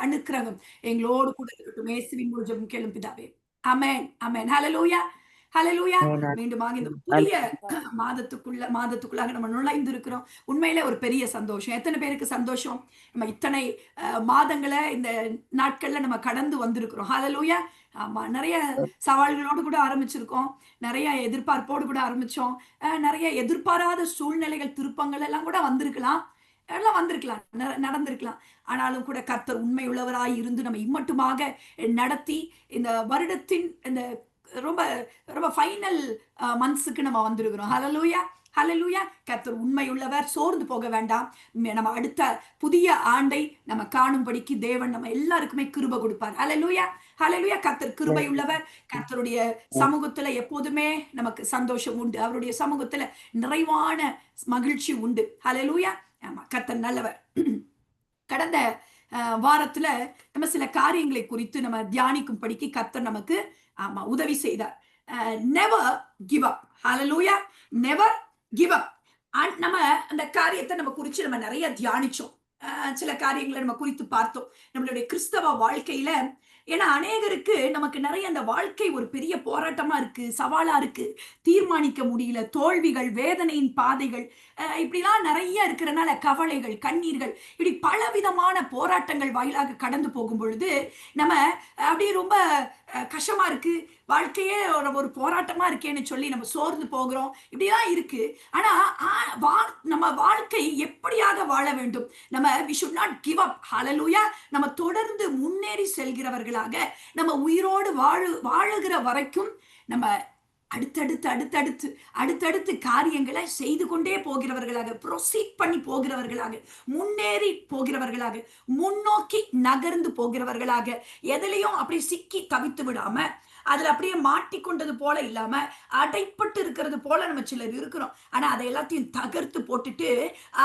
அனுக்கிரகம் எங்களோடு கூட இருக்கட்டும். இயேசுவின் மூலம் ஜெபம் கேளும் பிதாவே. ஆமென், ஆமென். ஹல்லேலூயா, ஹல்லேலூயா. மீண்டுமாக இந்த புதிய மாதத்துக்குள்ளாக நம்ம நுழைந்து இருக்கிறோம். உண்மையிலே ஒரு பெரிய சந்தோஷம். எத்தனை பேருக்கு சந்தோஷம்? நம்ம இத்தனை மாதங்கள இந்த நாட்கள்ல நம்ம கடந்து வந்திருக்கிறோம். ஹல்லேலூயா. ஆமா. நெறைய சவால்களோடு கூட ஆரம்பிச்சிருக்கோம். நெறைய எதிர்பார்ப்போடு கூட ஆரம்பிச்சோம். நெறைய எதிர்பாராத சூழ்நிலைகள், திருப்பங்கள் எல்லாம் கூட வந்திருக்கலாம். எல்லாம் வந்திருக்கலாம். நடந்திருக்கலாம். ஆனாலும் கூட கர்த்தர் உண்மை உள்ளவராய் இருந்து நம்ம இம்மட்டுமாக நடத்தி இந்த வருடத்தின் இந்த ரொம்ப ரொம்ப ஃபைனல் மந்த்ஸ்க்கு நம்ம வந்திருக்கிறோம். ஹalleluya, ஹalleluya. கர்த்தர் உண்மை உள்ளவர். சோர்ந்து போக வேண்டாம். நம்ம அடுத்த புதிய ஆண்டை நம்ம காணும்படிக்கு தேவன் நம்ம எல்லாருக்குமே கிருபை கொடுப்பார். ஹalleluya, ஹalleluya. கர்த்தர் கிருபை உள்ளவர். கர்த்தருடைய சமூகத்துல எப்போதுமே நமக்கு சந்தோஷம் உண்டு. அவருடைய சமூகத்துல நிறைவான மகிழ்ச்சி உண்டு. ஹalleluya. ஆமா, கர்த்தர் நல்லவர். கடந்த வாரத்துல நம்ம சில காரியங்களை குறித்து நம்ம தியானிக்கும்படிக்கு கர்த்தர் நமக்கு உதவி செய்தார். Never give up. ஹalleluya, நெவர் கிவ் அப். நம்ம அந்த காரியத்தை நம்ம குறித்து நம்ம நிறைய தியானிச்சோம். சில காரியங்களை நம்ம குறித்து பார்த்தோம் நம்மளுடைய கிறிஸ்தவ வாழ்க்கையில. ஏன்னா அநேகருக்கு நமக்கு நிறைய அந்த வாழ்க்கை ஒரு பெரிய போராட்டமா இருக்கு, சவாலா இருக்கு, தீர்மானிக்க முடியல, தோல்விகள், வேதனையின் பாதைகள், இப்படிலாம் நிறைய இருக்கிறனால கவலைகள், கண்ணீர்கள், இப்படி பலவிதமான போராட்டங்கள் வாயிலாக கடந்து போகும் பொழுது நம்ம அப்படியே ரொம்ப கஷ்டமா இருக்கு, வாழ்க்கையே ஒரு போராட்டமா இருக்கேன்னு சொல்லி நம்ம சோர்ந்து போகிறோம். இப்படிதான் இருக்கு. ஆனா நம்ம வாழ்க்கை எப்படியாக வாழ வேண்டும்? நம்ம we should not give up. ஹalleluya. நம்ம தொடர்ந்து முன்னேறி செல்கிறவர்களாக, நம்ம உயிரோடு வாழுகிற வரைக்கும் நம்ம அடுத்தடுத்து காரியங்களை செய்து கொண்டே போகிறவர்களாக, ப்ரொசீட் பண்ணி போகிறவர்களாக, முன்னேறி போகிறவர்களாக, முன்னோக்கி நகர்ந்து போகிறவர்களாக, எதிலையும் அப்படியே சிக்கி தவித்து விடாம, அதுல அப்படியே மாட்டிக்கொண்டது போல இல்லாம அடைப்பட்டு இருக்கிறது போல நம்ம சிலர் இருக்கிறோம். ஆனா அதை எல்லாத்தையும் தகர்த்து போட்டுட்டு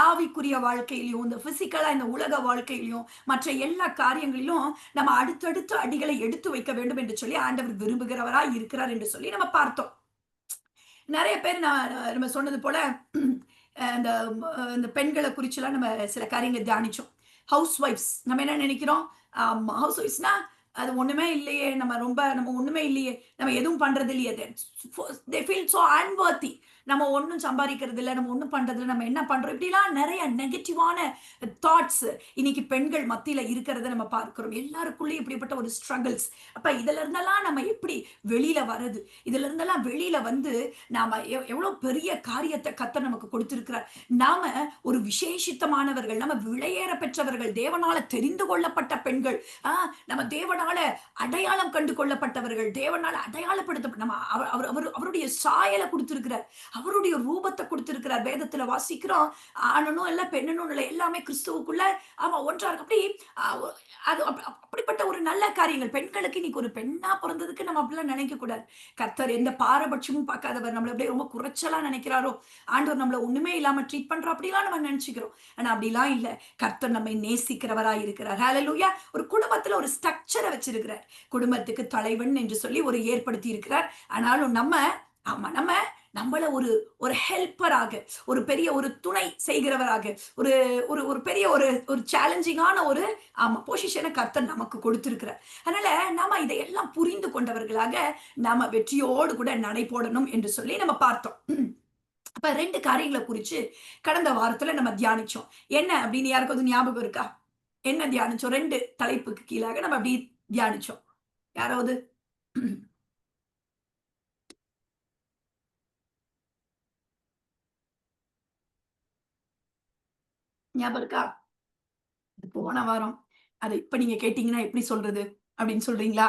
ஆவிக்குரிய வாழ்க்கையிலையும், இந்த பிசிக்கலா இந்த உலக வாழ்க்கையிலையும், மற்ற எல்லா காரியங்களிலும் நம்ம அடுத்தடுத்து அடிகளை எடுத்து வைக்க வேண்டும் என்று சொல்லி ஆண்டவர் விரும்புகிறவராய் இருக்கிறார் என்று சொல்லி நம்ம பார்த்தோம். நிறைய பேர் நம்ம சொன்னது போல இந்த பெண்களை குறிச்சுலாம் நம்ம சில காரியங்கள் தியானிச்சோம். ஹவுஸ் ஒய்ஃப்ஸ் நம்ம என்ன நினைக்கிறோம்? ஹவுஸ் ஒய்ஃப்ஸ்னா அது ஒண்ணுமே இல்லையே, நம்ம ஒண்ணுமே இல்லையே, நம்ம எதுவும் பண்றது இல்லையே, they feel so unworthy. நம்ம ஒன்றும் சம்பாதிக்கிறது இல்லை, நம்ம ஒன்றும் பண்றது இல்லை, நம்ம என்ன பண்றோம், இப்படிலாம் நிறைய நெகட்டிவான தாட்ஸ் இன்னைக்கு பெண்கள் மத்தியில இருக்கிறத நம்ம பார்க்கிறோம். எல்லாருக்குள்ளேயும் இப்படிப்பட்ட ஒரு ஸ்ட்ரகிள்ஸ். அப்ப இதுல இருந்தெல்லாம் நம்ம எப்படி வெளியில வர்றது? இதுல இருந்தெல்லாம் வெளியில வந்து நாம எவ்வளவு பெரிய காரியத்தை கர்த்தர் நமக்கு கொடுத்திருக்கிறார். நாம ஒரு விசேஷித்தமானவர்கள், நம்ம விலையேற பெற்றவர்கள், தேவனால தெரிந்து கொள்ளப்பட்ட பெண்கள், நம்ம தேவனால அடையாளம் கண்டு கொள்ளப்பட்டவர்கள், தேவனால அடையாளப்படுத்த நம்ம அவருடைய சாயலை கொடுத்திருக்கிறார், அவருடைய ரூபத்தை கொடுத்திருக்கிறார். வேதத்துல வாசிக்கிறோம், ஆணனும் இல்ல பெண்ணனும் இல்ல, எல்லாமே கிறிஸ்துவுக்குள்ள ஒன்றா இருக்கு. அப்படி அது அப்படிப்பட்ட ஒரு நல்ல காரியங்கள். பெண்களுக்கு இன்னைக்கு ஒரு பெண்ணா பிறந்ததுக்கு நம்ம அப்படிலாம் நினைக்க கூடாது. கர்த்தர் எந்த பாரபட்சமும் பார்க்காதவர். நம்மள அப்படியே ரொம்ப குறைச்சலா நினைக்கிறாரோ, ஆண்டவர் நம்மள ஒண்ணுமே இல்லாம ட்ரீட் பண்றோம் அப்படிலாம் நம்ம நினைச்சுக்கிறோம். ஆனா அப்படிலாம் இல்ல. கர்த்தர் நம்மை நேசிக்கிறவராய் இருக்கிறார். ஹalleluya. ஒரு குடும்பத்துல ஒரு ஸ்ட்ரக்சரை வச்சிருக்கிறார். குடும்பத்துக்கு தலைவன் என்று சொல்லி ஒரு ஏற்படுத்தி இருக்கிறார். ஆனாலும் நம்ம நம்மள ஒரு ஹெல்ப்பராக, ஒரு பெரிய ஒரு துணை செய்கிறவராக, ஒரு ஒரு பெரிய ஒரு சேலஞ்சிங்கான ஒரு பொசிஷனை கர்த்தர் நமக்கு கொடுத்திருக்கிறார். அதனால நாம இதையெல்லாம் புரிந்து கொண்டவர்களாக நாம வெற்றியோடு கூட நடை போடணும் என்று சொல்லி நம்ம பார்த்தோம். அப்ப 2 காரியங்களை குறிச்சு கடந்த வாரத்துல நம்ம தியானிச்சோம். என்ன அப்படின்னு யாருக்கும் ஞாபகம் இருக்கா? என்ன தியானிச்சோம்? 2 தலைப்புக்கு கீழாக நம்ம அப்படி தியானிச்சோம். யாராவது ஞாபகம் இருக்கா? போன வாரம் அதை இப்ப நீங்க கேட்டீங்கன்னா எப்படி சொல்றது அப்படின்னு சொல்றீங்களா?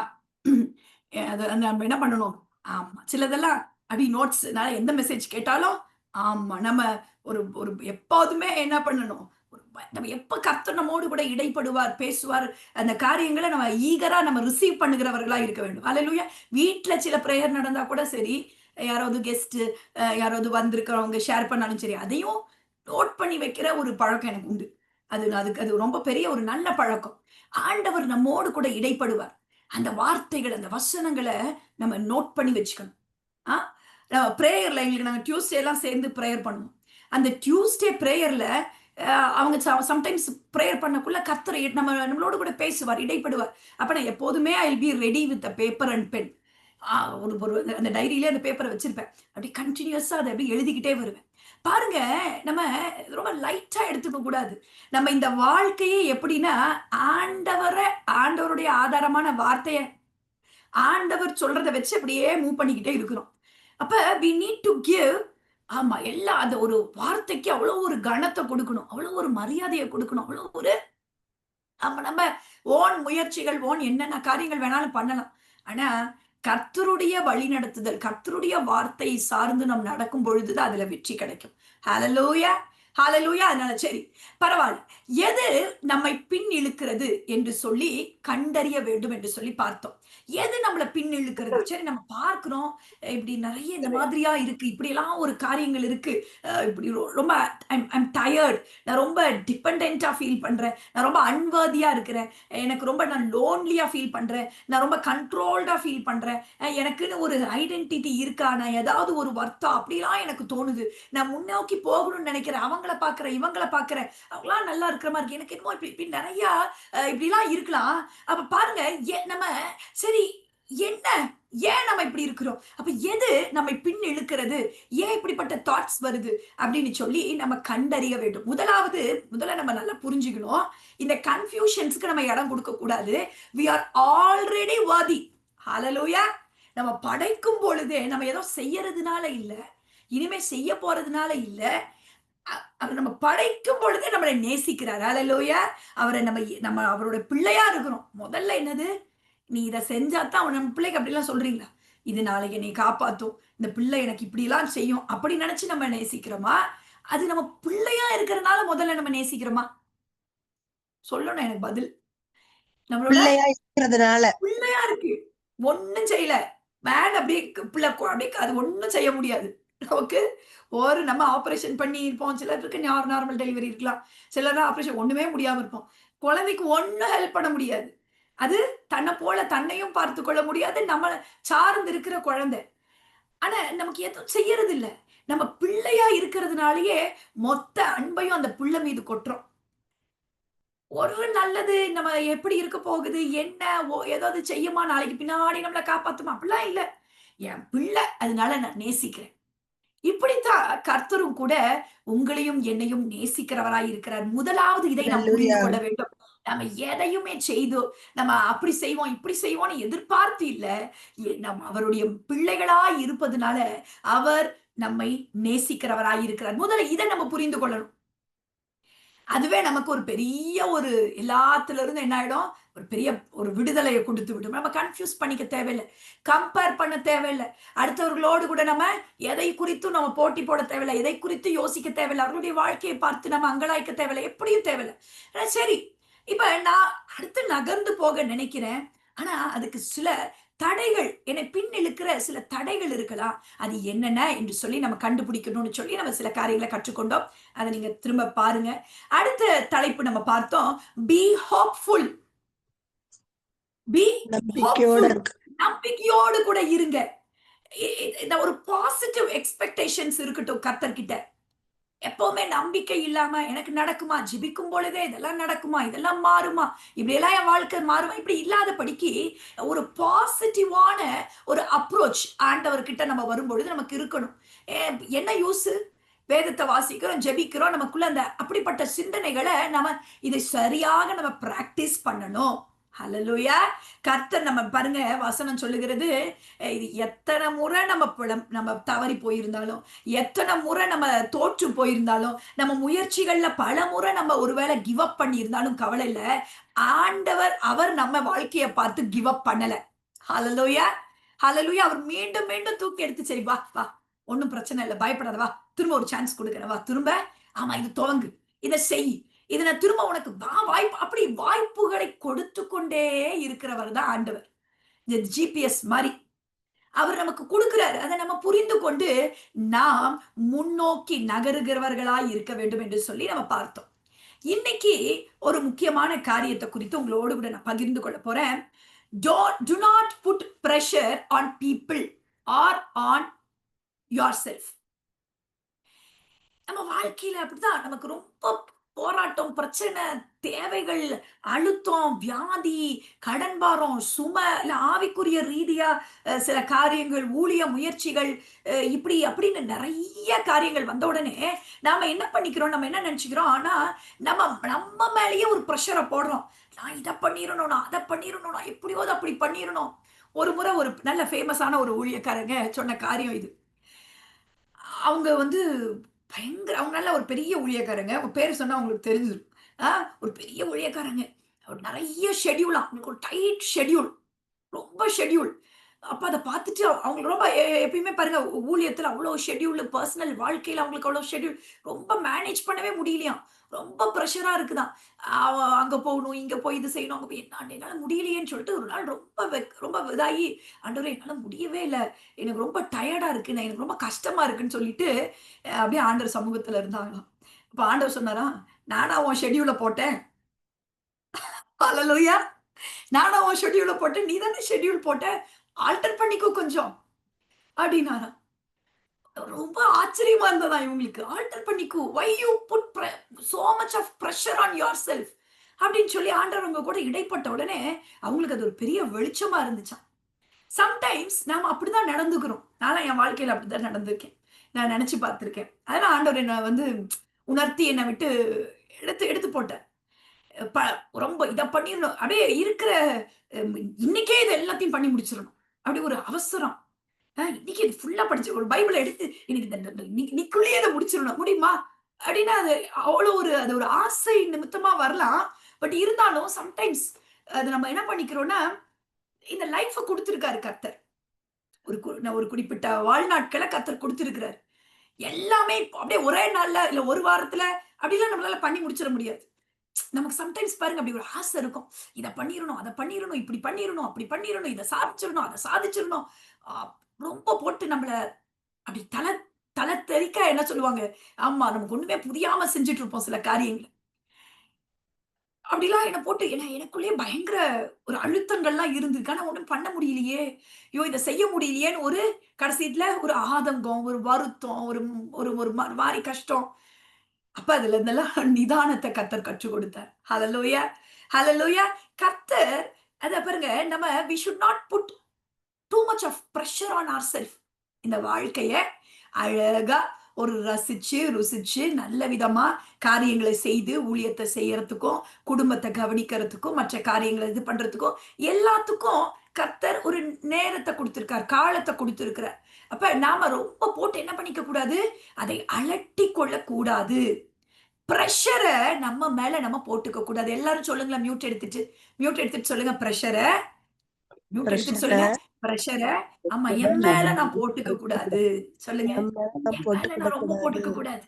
அது நம்ம என்ன பண்ணணும்? ஆமா, சிலதெல்லாம் அப்படி நோட்ஸ், நான் எந்த மெசேஜ் கேட்டாலும் ஆமா நம்ம ஒரு ஒரு எப்போதுமே என்ன பண்ணணும்? நம்ம எப்ப கர்த்தர் நம்மோடு கூட இடைப்படுவார், பேசுவார், அந்த காரியங்களை நம்ம ஈகரா நம்ம ரிசீவ் பண்ணுகிறவர்களா இருக்க வேண்டும். அல்லேலூயா. வீட்ல சில பிரேயர் நடந்தா கூட சரி, யாராவது கெஸ்ட், யாராவது வந்திருக்கிறவங்க ஷேர் பண்ணாலும் சரி, அதையும் நோட் பண்ணி வைக்கிற ஒரு பழக்கம் எனக்கு உண்டு. அது ரொம்ப பெரிய ஒரு நல்ல பழக்கம். ஆண்டவர் நம்மோடு கூட இடைப்படுவார். அந்த வார்த்தைகள், அந்த வசனங்கள நம்ம நோட் பண்ணி வச்சுக்கணும். ஆ பிரேயர்ல எங்களுக்கு நாங்க டியூஸ்டே எல்லாம் சேர்ந்து பிரேயர் பண்ணுவோம். அந்த டியூஸ்டே பிரேயர்ல அவங்க சம்டைம்ஸ் ப்ரேயர் பண்ணக்குள்ள கர்த்தர் நம்மளோட கூட பேசுவார், இடைப்படுவார். அப்ப நான் எப்போதுமே I will be ready with paper and pen. ஒரு ஒரு அந்த டைரியிலே அந்த பேப்பரை வச்சிருப்பேன். அப்படி கன்டினியூஸா அதை அப்படி எழுதிக்கிட்டே வருவேன். பாருங்க, நம்ம ரொம்ப லைட்டா எடுத்துக்க கூடாது. நம்ம இந்த வாழ்க்கையே எப்படின்னா, ஆண்டவர ஆண்டவருடைய ஆதாரமான வார்த்தைய ஆண்டவர் சொல்றத வச்சு அப்படியே மூவ் பண்ணிக்கிட்டே இருக்கிறோம். அப்ப வி நீட் டு கிவ். ஆமா, எல்லாம் அந்த ஒரு வார்த்தைக்கு அவ்வளோ ஒரு கனத்த கொடுக்கணும். அவ்வளோ ஒரு மரியாதைய கொடுக்கணும். அவ்வளோ ஒரு நம்ம ஓன் முயற்சிகள், ஓன் என்னென்ன காரியங்கள் வேணாலும் பண்ணலாம். ஆனா, கர்த்தருடைய வழிநடத்துதல், கர்த்தருடைய வார்த்தை சார்ந்து நாம் நடக்கும் பொழுது தான் அதுல வெற்றி கிடைக்கும். ஹalleluya! ஹalleluya! அதனால சரி, பரவால்ல. எது நம்மை பின் இழுக்கிறது என்று சொல்லி கண்டறிய வேண்டும் என்று சொல்லி பார்த்தோம். எது நம்மள பின் இழுக்கிறது? சரி, நம்ம பார்க்கிறோம். இப்படி நெறைய இந்த மாதிரியா இருக்கு. இப்படியெல்லாம் ஒரு காரியங்கள் இருக்கு. இப்படி ரொம்ப ஐம் டயர்ட். நான் ரொம்ப டிபெண்டன்ட்டா ஃபீல் பண்றேன். நான் ரொம்ப அன்வொர்தியா இருக்கிறேன். எனக்கு ரொம்ப நான் லோன்லியா ஃபீல் பண்றேன். நான் ரொம்ப கண்ட்ரோல்டா ஃபீல் பண்றேன். எனக்குன்னு ஒரு ஐடென்டிட்டி இருக்கா? நான் ஏதாவது ஒரு வர்த்தா அப்படிலாம் எனக்கு தோணுது. நான் முன்னோக்கி போகணும்னு நினைக்கிறேன். அவங்கள பார்க்கிறேன், இவங்கள பார்க்கிறேன். அவங்கலாம் நல்லா இருக்கிற மாரி இருக்கு. எனக்கு என்னமோ இப்படி இப்படி நெறையா இப்படிலாம் இருக்கலாம். அப்ப பாருங்க, நம்ம சரி என்ன? ஏன் நம்ம இப்படி இருக்கிறோம்? அப்ப எது நம்மை பின் இழுக்கிறது? ஏன் இப்படிப்பட்ட தாட்ஸ் வருது? அப்படின்னு சொல்லி நம்ம கண்டறிய வேண்டும். முதல்ல நம்ம நல்லா புரிஞ்சுக்கணும். இந்த கன்ஃப்யூஷன்ஸ்க்கு நம்ம இடம் கொடுக்கக் கூடாது. We are already worthy. ஹalleluya! நம்ம படைக்கும் பொழுதே நம்ம ஏதோ செய்யறதுனால இல்ல. இனிமே செய்ய போறதுனால இல்ல. அவர் நம்ம படைக்கும் பொழுதே நம்மளை நேசிக்கிறார். ஹalleluya! அவரை நம்ம நம்ம அவருடைய பிள்ளையா இருக்கிறோம். முதல்ல என்னது? நீ இத செஞ்சா தான் நம்ம பிள்ளைக்கு அப்படிலாம் சொல்றீங்களா? இது நாளைக்கு என்னைய காப்பாத்தும். இந்த பிள்ளை எனக்கு இப்படிலாம் செய்யும். அப்படி நினைச்சு நம்ம நேசிக்கிறோமா? அது நம்ம பிள்ளையா இருக்கிறனால முதல்ல நம்ம நேசிக்கிறோமா? சொல்லணும் எனக்கு பதில். நம்மளோட பிள்ளையா இருக்கிறதுனால. பிள்ளையா இருக்கு. ஒண்ணும் செய்யல. மேல அப்படியே பிள்ளை அப்படியே அது ஒண்ணும் செய்ய முடியாது. நமக்கு ஒரு நம்ம ஆப்பரேஷன் பண்ணி இருப்போம். சிலருக்கு நார்மல் டெலிவரி இருக்கலாம். சிலர்லாம் ஆப்பரேஷன் ஒண்ணுமே முடியாம இருப்போம். குழந்தைக்கு ஒண்ணும் ஹெல்ப் பண்ண முடியாது. அது தன்ன போல தன்னையும் பார்த்துக் கொள்ள முடியாது. நம்மள சார்ந்து இருக்கிற குழந்தை. ஆனா நமக்கு எதுவும் செய்யறது இல்ல. நம்ம பிள்ளையா இருக்கிறதுனாலயே மொத்த அன்பையும் அந்த புள்ள மீது கொட்டுறோம். ஒரு நல்லது நம்ம எப்படி இருக்க போகுது? என்ன? ஏதாவது செய்யுமா? நாளைக்கு பின்னாடி நம்மள காப்பாத்துமா? அப்படிலாம் இல்ல. என் பிள்ளை அதனால நான் நேசிக்கிறேன். இப்படித்தான் கர்த்தரும் கூட உங்களையும் என்னையும் நேசிக்கிறவராய் இருக்கிறார். முதலாவது இதை நாம் புரிந்து அல்லேலூயா. கொள்ள வேண்டும். நம்ம எதையுமே செய்து நம்ம அப்படி செய்வோம், இப்படி செய்வோம்னு எதிர்பார்த்து இல்ல. நம் அவருடைய பிள்ளைகளாய் இருப்பதுனால அவர் நம்மை நேசிக்கிறவராய் இருக்கிறார். முதல்ல இத நம்ம புரிந்து கொள்ளணும். அதுவே நமக்கு ஒரு பெரிய ஒரு எல்லாத்துல இருந்து என்ன ஆயிடும்? ஒரு பெரிய ஒரு விடுதலைய குடுத்து விடும். நம்ம கன்ஃப்யூஸ் பண்ணிக்க தேவையில்ல. கம்பேர் பண்ண தேவையில்ல. அடுத்தவர்களோடு கூட நம்ம எதை குறித்தும் நம்ம போட்டி போட தேவையில்ல. எதை குறித்து யோசிக்க தேவையில்ல. அவர்களுடைய வாழ்க்கையை பார்த்து நம்ம அங்கலாய்க்க தேவையில்ல. எப்படியும் தேவையில்ல. சரி, இப்ப நான் அடுத்து நகர்ந்து போக நினைக்கிறேன். ஆனா அதுக்கு சில தடைகள், என்னை பின் இழுக்கிற சில தடைகள் இருக்கலாம். அது என்னென்ன என்று சொல்லி நம்ம கண்டுபிடிக்கணும்னு சொல்லி நம்ம சில காரியங்கள கற்றுக்கொண்டோம். அத நீங்க திரும்ப பாருங்க. அடுத்த தலைப்பு நம்ம பார்த்தோம். Be hopeful. பி நம்பிக்கையோட ஹோப்ஃபுல். இருக்கு. நம்பிக்கையோடு கூட இருங்க. இந்த ஒரு பாசிட்டிவ் எக்ஸ்பெக்டேஷன்ஸ் இருக்கட்டும் கர்த்தர்கிட்ட. எப்பவுமே நம்பிக்கை இல்லாம எனக்கு நடக்குமா? ஜெபிக்கும் பொழுதே இதெல்லாம் நடக்குமா? இதெல்லாம் மாறுமா? இப்படியெல்லாம் என் வாழ்க்கை மாறுமா? இப்படி இல்லாதபடிக்கு ஒரு பாசிட்டிவான ஒரு அப்ரோச் ஆண்டவர்கிட்ட நம்ம வரும்பொழுது நமக்கு இருக்கணும். ஏ என்ன யூசு? வேதத்த வாசிக்கிறோம், ஜெபிக்கிறோம். நமக்குள்ள அந்த அப்படிப்பட்ட சிந்தனைகள நம்ம இதை சரியாக நம்ம பிராக்டிஸ் பண்ணணும். ஹalleluya! கர்த்தர் நம்ம பாருங்க வசனம் சொல்லுகிறது, இது எத்தன முறை நம்ம தவறி போயிருந்தாலும், எத்தன முறை நம்ம தோற்று போயிருந்தாலும், நம்ம முயற்சிகள்ல பலமுறை நம்ம ஒருவேளை கிவ் அப் பண்ணியிருந்தாலும் கவலை இல்ல. ஆண்டவர் அவர் நம்ம வாழ்க்கைய பார்த்து கிவ் அப் பண்ணல. ஹalleluya! ஹalleluya! அவர் மீண்டும் மீண்டும் தூக்கி எடுத்து சரி வா, வா. ஒண்ணும் பிரச்சனை இல்ல. பயப்படாத வா. திரும்ப ஒரு சான்ஸ் குடுக்குறேன் வா. திரும்ப ஆமா இது துவங்கு. இத செய். இத நான் திரும்ப உனக்கு வாய்ப்பு அப்படி வாய்ப்புகளை கொடுத்து கொண்டே இருக்கிறவர் தான் ஆண்டவர். இந்த ஜிபிஎஸ் மாரி. அவர் நமக்கு குடுக்கிறாரு. அத நம்ம புரிந்து கொண்டு, நாம் முன்னோக்கி நகருகிறவர்களாய் இருக்க வேண்டும் என்று சொல்லி நம்ம பார்த்தோம். இன்னைக்கு ஒரு முக்கியமான காரியத்த குறித்து உங்களோடு கூட நான் பகிர்ந்து கொள்ள போறேன். Do not put pressure on people or on yourself. நம்ம வாழ்க்கையில அப்படிதான் நமக்கு ரொம்ப போராட்டம், பிரச்சனை, தேவைகள், அழுத்தம், வியாதி, கடன் பாரம், சுமை, இல்ல ஆவிக்குரிய ரீதியா சில காரியங்கள், ஊழிய முயற்சிகள், இப்படி அப்படின்னு நிறைய காரியங்கள் வந்த உடனே நாம என்ன பண்ணிக்கிறோம், நம்ம என்ன நினைச்சுக்கிறோம், ஆனா நம்ம நம்ம மேலேயே ஒரு ப்ரெஷரை போடுறோம். நான் இதை பண்ணிடணும், நான் அதை பண்ணிடணும், நான் எப்படியாவது அப்படி பண்ணிடணும். ஒரு முறை ஒரு நல்ல ஃபேமஸான ஒரு ஊழியக்காரங்க சொன்ன காரியம் இது. அவங்க வந்து அவங்க நல்ல ஒரு பெரிய ஊழியக்காரங்க. அவங்க பேர் சொன்னா உங்களுக்கு தெரிஞ்சிரும். ஆ ஒரு பெரிய ஊழியக்காரங்க. அவர் நெறைய ஷெட்யூலா, அவங்களுக்கு ஒரு டைட் ஷெட்யூல். ரொம்ப ஷெட்யூல். அப்ப அத பார்த்துட்டு அவங்களுக்கு ரொம்ப எப்பயுமே பாருங்க ஊழியத்துல அவ்ளோ ஷெட்யூல், பெர்சனல் வாழ்க்கையில அவங்களுக்கு அவ்ளோ ஷெட்யூல். ரொம்ப மேனேஜ் பண்ணவே முடியலையாம். ரொம்ப பிரஷரா இருக்குதாம். அங்க போகணும், இங்க போய் இது செய்யணும், அங்க போய் என்னால முடியலையேன்னு சொல்லிட்டு ஒரு நாள் ரொம்ப இதாகி, ஆண்டவரே என்னால முடியவே இல்ல. எனக்கு ரொம்ப டயர்டா இருக்கு. எனக்கு ரொம்ப கஷ்டமா இருக்குன்னு சொல்லிட்டு, அப்படியே ஆண்டவர் சமூகத்துல இருந்தாங்களாம். அப்ப ஆண்டவர் சொன்னாராம், "நானா உன் ஷெட்யூல போட்டேன்." ஹல்லேலூயா. நானா உன் ஷெட்யூல போட்டேன். நீ தானே ஷெட்யூல் போட்ட. ஆல்டர் பண்ணிக்கோ கொஞ்சம் அப்டின்னாராம். ரொம்ப ஆச்சரியமா இருந்ததாம் இவங்களுக்கு. ஆல்டர் பண்ணிக்கோ. Why you put so much of pressure on yourself அப்டின்னு சொல்லி ஆண்டவர் அவங்க கூட இடைப்பட்ட உடனே அவங்களுக்கு அது ஒரு பெரிய வெளிச்சமா இருந்துச்சாம். சம்டைம்ஸ் நாம அப்படிதான் நடந்துக்கிறோம். நான்லாம் என் வாழ்க்கையில அப்படிதான் நடந்திருக்கேன். நான் நெனச்சு பார்த்திருக்கேன். அதெல்லாம் ஆண்டவர் என்ன வந்து உணர்த்தி என்ன விட்டு எடுத்து எடுத்து போட்டார். ப ரொம்ப இத பண்ணிரணும். அப்படியே இருக்கிற அம் இன்னைக்கே இது எல்லாத்தையும் பண்ணி முடிச்சிரணும். அப்படி ஒரு அவசரம். இன்னைக்கு இது ஃபுல்லா படிச்சு ஒரு பைபிள எடுத்து இன்னைக்கு இந்த இந்த இன்னைக்குள்ளேயே இத முடிச்சிரணும். முடியுமா? அப்படின்னா அது அவ்வளோ அது ஒரு ஆசை நிமித்தமா வரலாம். பட் இருந்தாலும் சம்டைம்ஸ் அது நம்ம என்ன பண்ணிக்கிறோம்னா, இந்த லைஃப்ப குடுத்திருக்காரு கர்த்தர். ஒரு குறிப்பிட்ட வாழ்நாட்கள கர்த்தர் குடுத்திருக்கிறாரு. எல்லாமே அப்படியே ஒரே நாள்ல, இல்ல ஒரு வாரத்துல அப்படிலாம் நம்மளால பண்ணி முடிச்சிட முடியாது. நமக்கு சம்டைம்ஸ் பாருங்க அப்படி ஒரு ஆசை இருக்கும். இத பண்ணிரணும், அத பண்ணிரணும், இப்படி பண்ணிரணும், அப்படி பண்ணிரணும், இத சாதிச்சிரணும், அத சாதிச்சிரணும். அ ரொம்ப போட்டு நம்மள அப்படி தல தெறிக்க என்ன சொல்லுவாங்க? ஆமா, நமக்கு ஒண்ணுமே புரியாம செஞ்சுட்டு இருப்போம் சில காரியங்கள. அப்படிலாம் என்ன போட்டு எனக்குள்ளேயே பயங்கர ஒரு அழுத்தங்கள்லாம் இருந்திருக்கு. ஆனா ஒண்ணும் பண்ண முடியலையே! ஐயோ! இத செய்ய முடியலையேன்னு ஒரு கடைசில ஒரு ஆதங்கம், ஒரு வருத்தம், ஒரு ஒரு ஒரு மாரி கஷ்டம். அப்ப அதுல இருந்தெல்லாம் நிதானத்த கர்த்தர் கற்றுக் கொடுத்தார். ஹalleluya, ஹalleluya. கர்த்தர் அத பாருங்க நம்ம we should not put too much of pressure on ourself. இந்த வாழ்க்கைய அழகா ஒரு ரசிச்சு, ருசிச்சு நல்ல விதமா காரியங்கள செய்து ஊழியத்த செய்யறதுக்கும், குடும்பத்த கவனிக்கிறதுக்கும், மற்ற காரியங்கள இது பண்றதுக்கும், எல்லாத்துக்கும் கர்த்தர் ஒரு நேரத்த குடுத்திருக்கார். காலத்த குடுத்திருக்கிறார். அப்ப நாம ரொம்ப போட்டு என்ன பண்ணிக்க கூடாது? அதை அலட்டிக் கொள்ளக் கூடாது. பிரஷர நம்ம மேல நம்ம போட்டுக்க கூடாது. எல்லாரும் சொல்லுங்களேன் மியூட் எடுத்துட்டு சொல்லுங்க பிரஷர. மியூட் எடுத்துட்டு பிரஷர சொல்லுங்க. பிரஷர ஆமா என் மேல நான் போட்டுக்க கூடாது. சொல்லுங்க. நம்ம என் மேல போட்டுக்கிட நான் ரொம்ப கூடாது. போட்டுக்க கூடாது.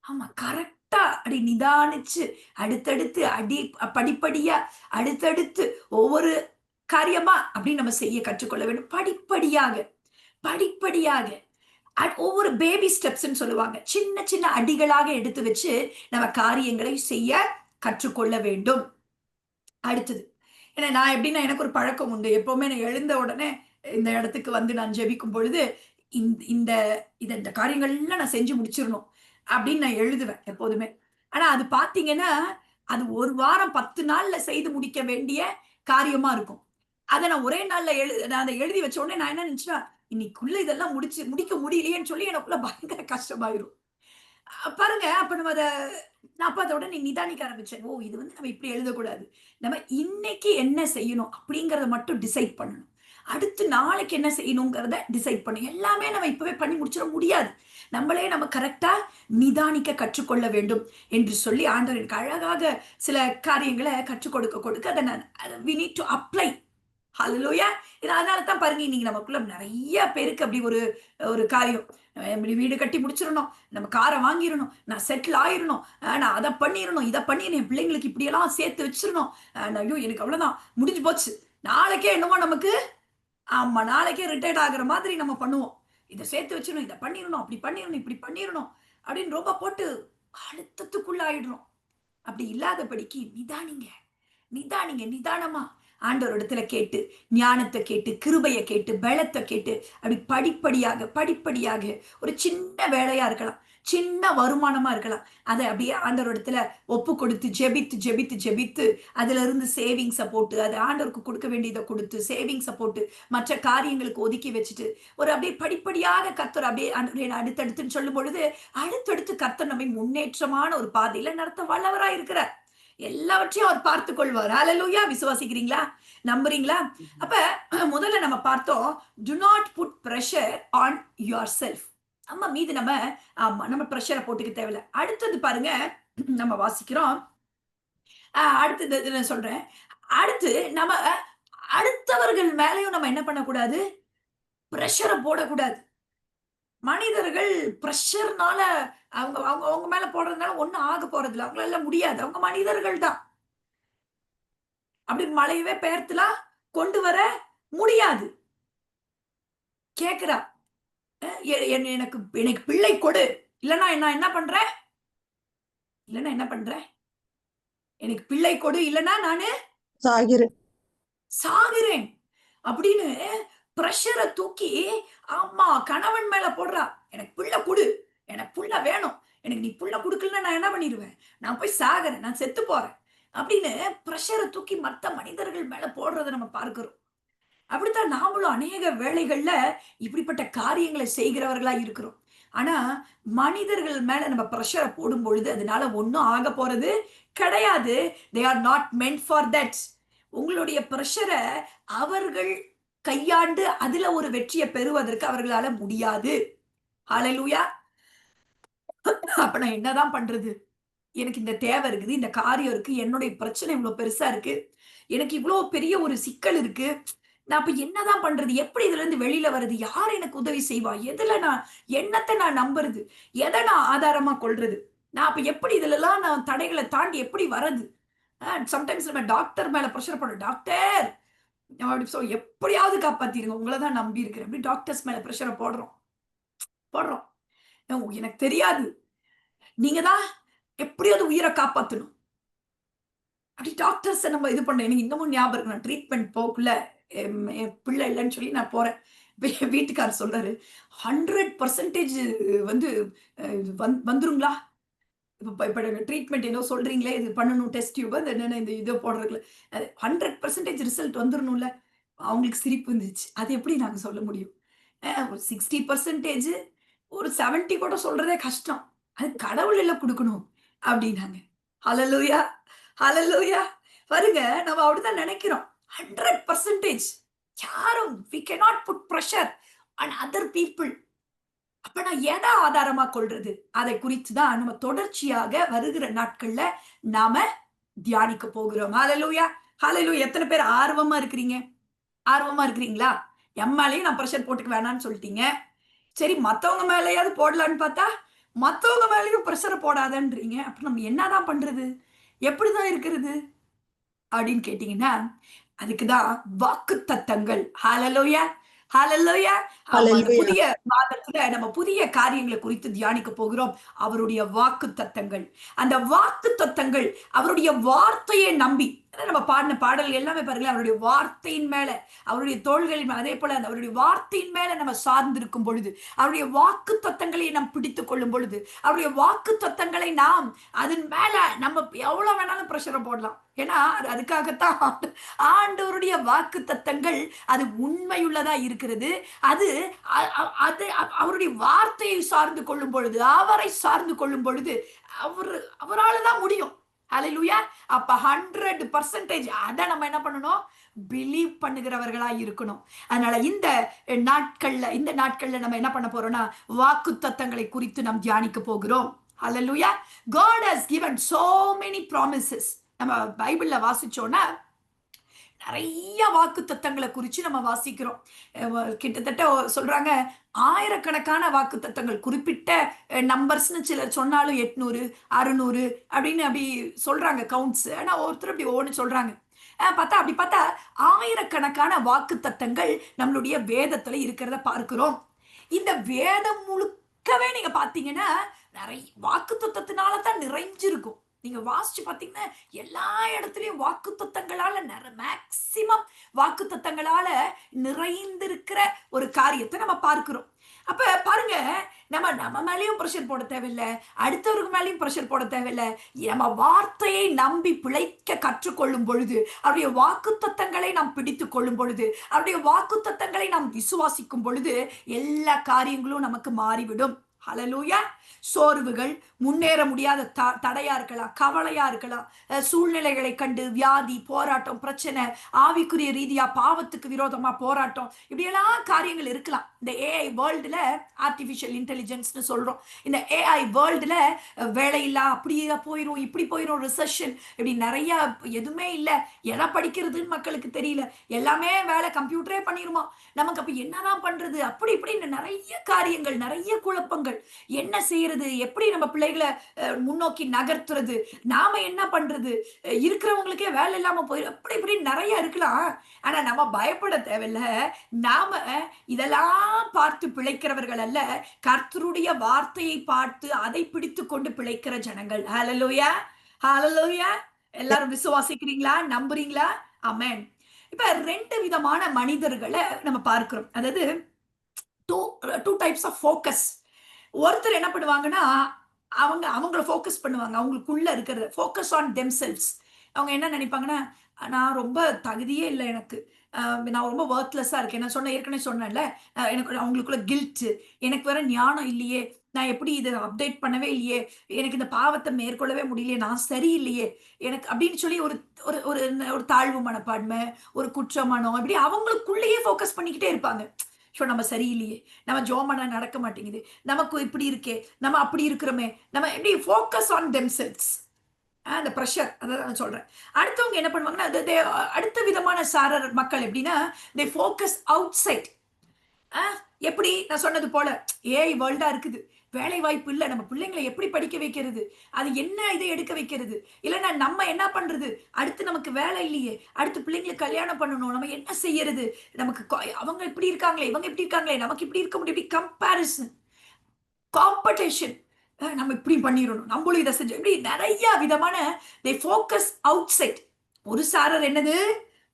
ஆமா கரெக்ட்டா அப்படி நிதானிச்சு, அடுத்தடுத்து படிப்படியா, அடுத்தடுத்து ஒவ்வொரு காரியமா அப்படி நம்ம செய்ய கற்றுக்கொள்ள வேண்டும். படிப்படியாக, படிப்படியாக. ஒவ்வொரு பேபி ஸ்டெப்ஸ்ன்னு சொல்லுவாங்க. சின்ன சின்ன அடிகளாக எடுத்து வச்சு நம்ம காரியங்களை செய்ய கற்றுக்கொள்ள வேண்டும். அடுத்தது. ஏன்னா நான் எப்படின்னா எனக்கு ஒரு பழக்கம் உண்டு. எப்பவுமே நான் எழுந்த உடனே இந்த இடத்துக்கு வந்து நான் ஜெபிக்கும் பொழுது, இந்த இந்த காரியங்கள்லாம் நான் செஞ்சு முடிச்சிரணும். அப்படின்னு நான் எழுதுவேன் எப்போதுமே. ஆனா அது பார்த்தீங்கன்னா, அது 1 வாரம் 10 நாள்ல செய்து முடிக்க வேண்டிய காரியமா இருக்கும். அத நான் ஒரே நாள்ல நான் அத எழுதி வச்ச உடனே நான் என்ன நினைச்சுன்னா, இன்னைக்குள்ள இதெல்லாம் முடிக்க முடியலையேன்னு சொல்லி எனக்குள்ள பயங்கர கஷ்டமாயிரும். பாருங்க, அப்ப நம்ம நான் அப்ப அதோட நிதானிக்க ஆரம்பிச்சேன். ஓ! இது வந்து நம்ம இப்படி எழுதக்கூடாது. நம்ம இன்னைக்கு என்ன செய்யணும் அப்படிங்கிறத மட்டும் டிசைட் பண்ணணும். அடுத்து நாளைக்கு என்ன செய்யணுங்கிறத டிசைட் பண்ணணும். எல்லாமே நம்ம இப்பவே பண்ணி முடிச்சிட முடியாது. நம்மளே நம்ம கரெக்ட்டா நிதானிக்க கற்றுக்கொள்ள வேண்டும் என்று சொல்லி ஆண்டவர் எனக்கு அழகாக சில காரியங்கள கற்றுக் கொடுக்க அத நான் வி நீட் டூ அப்ளை. ஹalleluya. இது அதனால தான் பாருங்க இன்னைக்கு நமக்குள்ள நெறைய பேருக்கு அப்படி ஒரு ஒரு காரியம். இப்படி வீடு கட்டி முடிச்சிரணும். நம்ம கார வாங்கிரணும். நான் செட்டில் ஆயிரணும். நான் அத பண்ணிரணும், இத பண்ணிரணும். என் பிள்ளைங்களுக்கு இப்படியெல்லாம் சேர்த்து வச்சிரணும். ஐயோ! எனக்கு அவ்வளோதான். முடிஞ்சு போச்சு. நாளைக்கே என்னமோ நமக்கு ஆமா. நாளைக்கே ரிட்டயர்ட் ஆகுற மாதிரி நம்ம பண்ணுவோம். இத சேர்த்து வச்சிரணும், இத பண்ணிரணும், அப்படி பண்ணிரணும், இப்படி பண்ணிரணும் அப்படின்னு ரொம்ப போட்டு அழுத்தத்துக்குள்ள ஆயிடுறோம். அப்படி இல்லாதபடிக்கு நிதானிங்க. நிதானிங்க. நிதானமா ஆண்டவரிடத்துல கேட்டு, ஞானத்த கேட்டு, கிருபைய கேட்டு, பெலத்த கேட்டு, அப்படி படிப்படியாக, படிப்படியாக ஒரு சின்ன வேலையா இருக்கலாம். சின்ன வருமானமா இருக்கலாம். அதை அப்படியே ஆண்டவர் இடத்துல ஒப்பு கொடுத்து ஜெபித்து ஜெபித்து ஜெபித்து அதுல இருந்து சேவிங்ஸை போட்டு அது ஆண்டவருக்கு கொடுக்க வேண்டியதை கொடுத்து சேவிங்ஸை போட்டு மற்ற காரியங்களுக்கு ஒதுக்கி வச்சுட்டு ஒரு அப்படியே படிப்படியாக கர்த்தர் அப்படியே அடுத்தடுத்துன்னு சொல்லும் பொழுது அடுத்தடுத்து கர்த்தர் நம்மை முன்னேற்றமான ஒரு பாதையில நடத்த வல்லவராய் இருக்கிறார். எல்லாவற்றையும் அவர் பார்த்து கொள்வார். ஹல்லேலூயா. விசுவாசிக்கிறீங்களா? நம்புறீங்களா? அப்ப முதல்ல நம்ம பார்த்தோம், do not put pressure on yourself. நம்ம பிரஷரை போட்டுக்க தேவையில்ல. அடுத்தது பாருங்க, நம்ம வாசிக்கிறோம். அடுத்தது நான் சொல்றேன். அடுத்து நம்ம அடுத்தவர்கள் மேலையும் நம்ம என்ன பண்ணக்கூடாது? பிரஷரை போடக்கூடாது. மனிதர்கள் பிரஷர்னால அவங்க அவங்க அவங்க மேல போடுறதுனால ஒண்ணும் ஆக போறது இல்லை. அவங்களால முடியாது. அவங்க மனிதர்கள் தான். அப்படி மழையவே பெயர்த்துலாம் கொண்டு வர முடியாது. கேக்குறா, எனக்கு எனக்கு பிள்ளை கொடு, இல்லைன்னா நான் என்ன பண்றேன், இல்லைன்னா என்ன பண்றேன், எனக்கு பிள்ளை கொடு, இல்லைன்னா நானு சாகிறேன் அப்படின்னு பிரஷரை தூக்கி அம்மா கணவன் மேல போடுறா. எனக்கு புள்ள கொடு, எனக்கு புள்ள வேணும், எனக்கு நீ புள்ள கொடுக்கலன்னா நான் என்ன பண்ணிடுவேன், நான் போய் சாகிறேன், நான் செத்து போறேன் அப்படின்னு பிரஷரை தூக்கி மற்ற மனிதர்கள் மேல போடுறதை நம்ம பார்க்கிறோம். அப்படித்தான் நாமளும் அநேக வேளைகள்ல இப்படிப்பட்ட காரியங்களை செய்கிறவர்களா இருக்கிறோம். ஆனா மனிதர்கள் மேல நம்ம பிரஷரை போடும் பொழுது அதனால ஒன்னும் ஆக போறது கிடையாது. they are not meant for that. உங்களுடைய பிரஷரை அவர்கள் கையாண்டு அதுல ஒரு வெற்றியை பெறுவதற்கு அவர்களால முடியாது. ஹல்லேலூயா. அப்ப நான் என்னதான் பண்றது? எனக்கு இந்த தேவை இருக்குது, இந்த காரியம் இருக்கு, என்னுடைய பிரச்சனை இவ்வளவு பெருசா இருக்கு, எனக்கு இவ்வளவு பெரிய ஒரு சிக்கல் இருக்கு, நான் அப்ப என்னதான் பண்றது? எப்படி இதுல இருந்து வெளியில வருது? யார் எனக்கு உதவி செய்வா? எதுல நான் என்னத்தை நான் நம்புறது? எதை நான் ஆதாரமா கொள்றது? நான் அப்ப எப்படி இதுல எல்லாம் நான் தடைகளை தாண்டி எப்படி வர்றது? சம்டைம்ஸ் நம்ம டாக்டர் மேல ப்ரெஷர் பண்ண, டாக்டர் எப்படியாவது காப்பாத்திருங்க, உங்களை தான் நம்பி இருக்கிறேன். அப்படி டாக்டர்ஸ் மேல ப்ரெஷரை போடுறோம். எனக்கு தெரியாது, நீங்க தான் எப்படியாவது உயிரை காப்பாத்தணும். அப்படி டாக்டர்ஸ் நம்ம இது பண்ண எனக்கு இன்னமும் ஞாபகம் இருக்கு. நான் ட்ரீட்மெண்ட் போக்குள்ள என் பிள்ளை இல்லைன்னு சொல்லி நான் போறேன். வீட்டுக்காரர் சொல்றாரு, 100% வந்து வந்துருங்களா? இப்ப ட்ரீட்மெண்ட் ஏதோ சொல்றீங்களே, இது பண்ணணும், டெஸ்ட் டியூப் என்னென்ன இந்த இதோ போடுறதுல 100% ரிசல்ட் வந்துடணும்ல. அவங்களுக்கு சிரிப்பு இருந்துச்சு. அது எப்படி நாங்க சொல்ல முடியும்? ஒரு 60%, ஒரு 70 கூட சொல்றதே கஷ்டம். அது கடவுள் எல்லாம் கொடுக்கணும் அப்படின்னாங்க. ஹல்லேலூயா, ஹல்லேலூயா. பாருங்க, நம்ம அப்படிதான் நினைக்கிறோம். 100% யாரும் we cannot put pressure on other people. அப்ப நான் எதை ஆதாரமா கொள்றது? அதை குறித்து தான் நம்ம தொடர்ச்சியாக வருகிற நாட்கள்ல நாம தியானிக்க போகிறோம். ஹல்லேலூயா, ஹல்லேலூயா. எத்தனை பேர் ஆர்வமா இருக்கிறீங்க? ஆர்வமா இருக்கிறீங்களா? எம்மாலையும் நான் பிரஷர் போட்டுக்க வேணாம்னு சொல்லிட்டீங்க. சரி, மத்தவங்க மேலேயாவது போடலான்னு பார்த்தா மத்தவங்க மேலேயும் பிரஷரை போடாதன்றீங்க. அப்ப நம்ம என்னதான் பண்றது? எப்படிதான் இருக்கிறது அப்படின்னு கேட்டீங்கன்னா, அதுக்குதான் வாக்கு தத்தங்கள். ஹல்லேலூயா, ஹல்லேலூயா. புதிய மாதத்துல நம்ம புதிய காரியங்களை குறித்து தியானிக்க போகிறோம். அவருடைய வாக்கு தத்தங்கள், அந்த வாக்கு தத்தங்கள் அவருடைய வார்த்தையை நம்பி நம்ம பாடின பாடல் எல்லாமே பாருங்களேன், அவருடைய வார்த்தையின் மேல, அவருடைய தோள்களின் அதே போல அவருடைய வார்த்தையின் மேல நம்ம சார்ந்திருக்கும் பொழுது, அவருடைய வாக்கு தத்தங்களை நாம் பிடித்துக் கொள்ளும் பொழுது, அவருடைய வாக்கு தத்தங்களை நாம் அதன் மேல நம்ம எவ்வளவு வேணாலும் பிரஷரை போடலாம். ஏன்னா அதுக்காகத்தான் ஆண்டவருடைய வாக்கு தத்தங்கள் அது உண்மையுள்ளதா இருக்கிறது. அது அவருடைய வார்த்தையை சார்ந்து கொள்ளும் பொழுது, அவரை சார்ந்து கொள்ளும் பொழுது அவரால் தான் முடியும். ஹல்லேலூயா. அப்ப 100% அத நம்ம என்ன பண்ணணும்? பிலீவ் பண்ணுகிறவர்களா இருக்கணும். அதனால இந்த நாட்கள்ல நம்ம என்ன பண்ண போறோம்னா, வாக்கு தத்தங்களை குறித்து நாம் தியானிக்க போகிறோம். ஹல்லேலூயா. God has given so many promises. நம்ம பைபிள்ல வாசிச்சோம்னா நிறைய வாக்கு தத்தங்களை குறிச்சு நம்ம வாசிக்கிறோம். கிட்டத்தட்ட சொல்றாங்க ஆயிரக்கணக்கான வாக்கு தத்தங்கள், குறிப்பிட்ட நம்பர்ஸ்னு சிலர் சொன்னாலும் 800 600 அப்படின்னு அப்படி சொல்றாங்க கவுண்ட்ஸ். ஆனா ஒருத்தர் அப்படி ஒவ்வொன்னு சொல்றாங்க. பார்த்தா ஆயிரக்கணக்கான வாக்கு தத்தங்கள் நம்மளுடைய வேதத்துல இருக்கிறத பார்க்கிறோம். இந்த வேதம் முழுக்கவே நீங்க பாத்தீங்கன்னா நிறைய வாக்கு தத்தத்தினால தான் நிறைஞ்சிருக்கும். நீங்க வாசிச்சு பாத்தீங்கன்னா எல்லா இடத்துலயும் வாக்கு தத்தங்களால மேக்சிமம் வாக்கு தத்தங்களால நிறைந்திருக்கிற ஒரு காரியத்தை நம்ம பார்க்கிறோம். அப்ப பாருங்க, நம்ம நம்ம மேலயும் பிரஷர் போட தேவையில்ல, அடுத்தவருக்கு மேலயும் பிரஷர் போட தேவையில்ல. நம்ம வார்த்தையை நம்பி பிழைக்க கற்றுக்கொள்ளும் பொழுது, அவருடைய வாக்குத்தத்தங்களை நாம் பிடித்துக் கொள்ளும் பொழுது, அவருடைய வாக்குத்தத்தங்களை நாம் விசுவாசிக்கும் பொழுது, எல்லா காரியங்களும் நமக்கு மாறிவிடும். ஹalleluya. சோர்வுகள், முன்னேற முடியாத தடையா இருக்கலாம், கவலையா இருக்கலாம், சூழ்நிலைகளை கண்டு வியாதி, போராட்டம், பிரச்சனை, ஆவிக்குரிய ரீதியா பாவத்துக்கு விரோதமா போராட்டம், இப்படியெல்லாம் காரியங்கள் இருக்கலாம். இந்த ஏஐ வேர்ல்டுல, ஆர்டிபிஷியல் இன்டெலிஜென்ஸ்னு சொல்றோம், இந்த ஏஐ வேர்ல்டுல வேலையில்லா அப்படியே போயிரும், இப்படி போயிரும், ரிசெஷன், இப்படி நிறைய எதுவுமே இல்லை, எதை படிக்கிறதுன்னு மக்களுக்கு தெரியல, எல்லாமே வேலை கம்ப்யூட்டரே பண்ணிருமா, நமக்கு அப்ப என்னதான் பண்றது, அப்படி இப்படின்னு நிறைய காரியங்கள், நிறைய குழப்பங்கள், என்ன செய்யறது, எப்படி நம்ம பிள்ளைகளை முன்னோக்கி நகர்த்துறது, நாம என்ன பண்றது, இருக்கிறவங்களுக்கே வேலை இல்லாம போயிடும், அப்படி இப்படி நிறைய இருக்கலாம். ஆனா நம்ம பயப்பட தேவையில்ல. நாம இதெல்லாம் பார்த்து பிழைக்கிறவர்கள் அல்ல, கர்த்தருடைய வார்த்தையை பார்த்து அதை பிடித்து கொண்டு பிழைக்கிற ஜனங்கள். ஹalleluya, ஹalleluya. எல்லாரும் விசுவாசிக்கிறீங்களா, நம்புறீங்களா? ஆமென். இப்ப 2 விதமான மனிதர்களை நம்ம பார்க்கிறோம். அதாவது டூ டைப்ஸ் ஆஃப் ஃபோக்கஸ். ஒருத்தர் என்ன பண்ணுவாங்கன்னா, அவங்கள ஃபோக்கஸ் பண்ணுவாங்க, அவங்களுக்குள்ள இருக்கிறது ஃபோக்கஸ் ஆன் தெம்செல்வ்ஸ். அவங்க என்ன நினைப்பாங்கன்னா, நான் ரொம்ப தகுதியே இல்லை எனக்கு, நான் ரொம்ப வொர்த்லெஸ்ஸா இருக்கேன். நான் ஏற்கனவே சொன்னேன்ல, எனக்கு அவங்களுக்குள்ள கில்ட், எனக்கு வேற ஞானம் இல்லையே, நான் எப்படி இதை அப்டேட் பண்ணவே இல்லையே, எனக்கு இந்த பாவத்தை மேற்கொள்ளவே முடியலையே, நான் சரியில்லையே எனக்கு அப்படின்னு சொல்லி ஒரு ஒரு ஒரு ஒரு தாழ்வு மனப்பான்மை, ஒரு குற்றமனம், இப்படி அவங்களுக்குள்ளேயே ஃபோக்கஸ் பண்ணிக்கிட்டே இருப்பாங்க. ஸோ நம்ம சரியில்லையே, நம்ம ஜோமனா நடக்க மாட்டேங்குது, நமக்கு இப்படி இருக்கே, நம்ம அப்படி இருக்கிறோமே, நம்ம எப்படி ஃபோக்கஸ் ஆன் தெம்செல்வ்ஸ், அந்த ப்ரெஷர், அதை நான் சொல்றேன். அடுத்தவங்க என்ன பண்ணுவாங்கன்னா, அடுத்த விதமான சாரர் மக்கள் எப்படின்னா, தே ஃபோக்கஸ் அவுட் சைட். எப்படி நான் சொன்னது போல ஏஐ வேர்ல்டா இருக்குது, வேலை வாய்ப்பு இல்லை, நம்ம பிள்ளைங்களை எப்படி படிக்க வைக்கிறது, அது என்ன இதை எடுக்க வைக்கிறது, இல்லைன்னா நம்ம என்ன பண்றது, அடுத்து நமக்கு வேலை இல்லையே, அடுத்து பிள்ளைங்களுக்கு கல்யாணம் பண்ணணும், நம்ம என்ன செய்யறது, நமக்கு அவங்க இப்படி இருக்காங்களே, இவங்க இப்படி இருக்காங்களே, நமக்கு இப்படி இருக்க முடியும், இப்படி கம்பேரிசன், காம்படிஷன், நம்ம இப்படி பண்ணிடணும், நம்மளும் இதை செஞ்சோம், இப்படி நிறைய விதமான they focus outside. ஒரு சாரர் என்னது,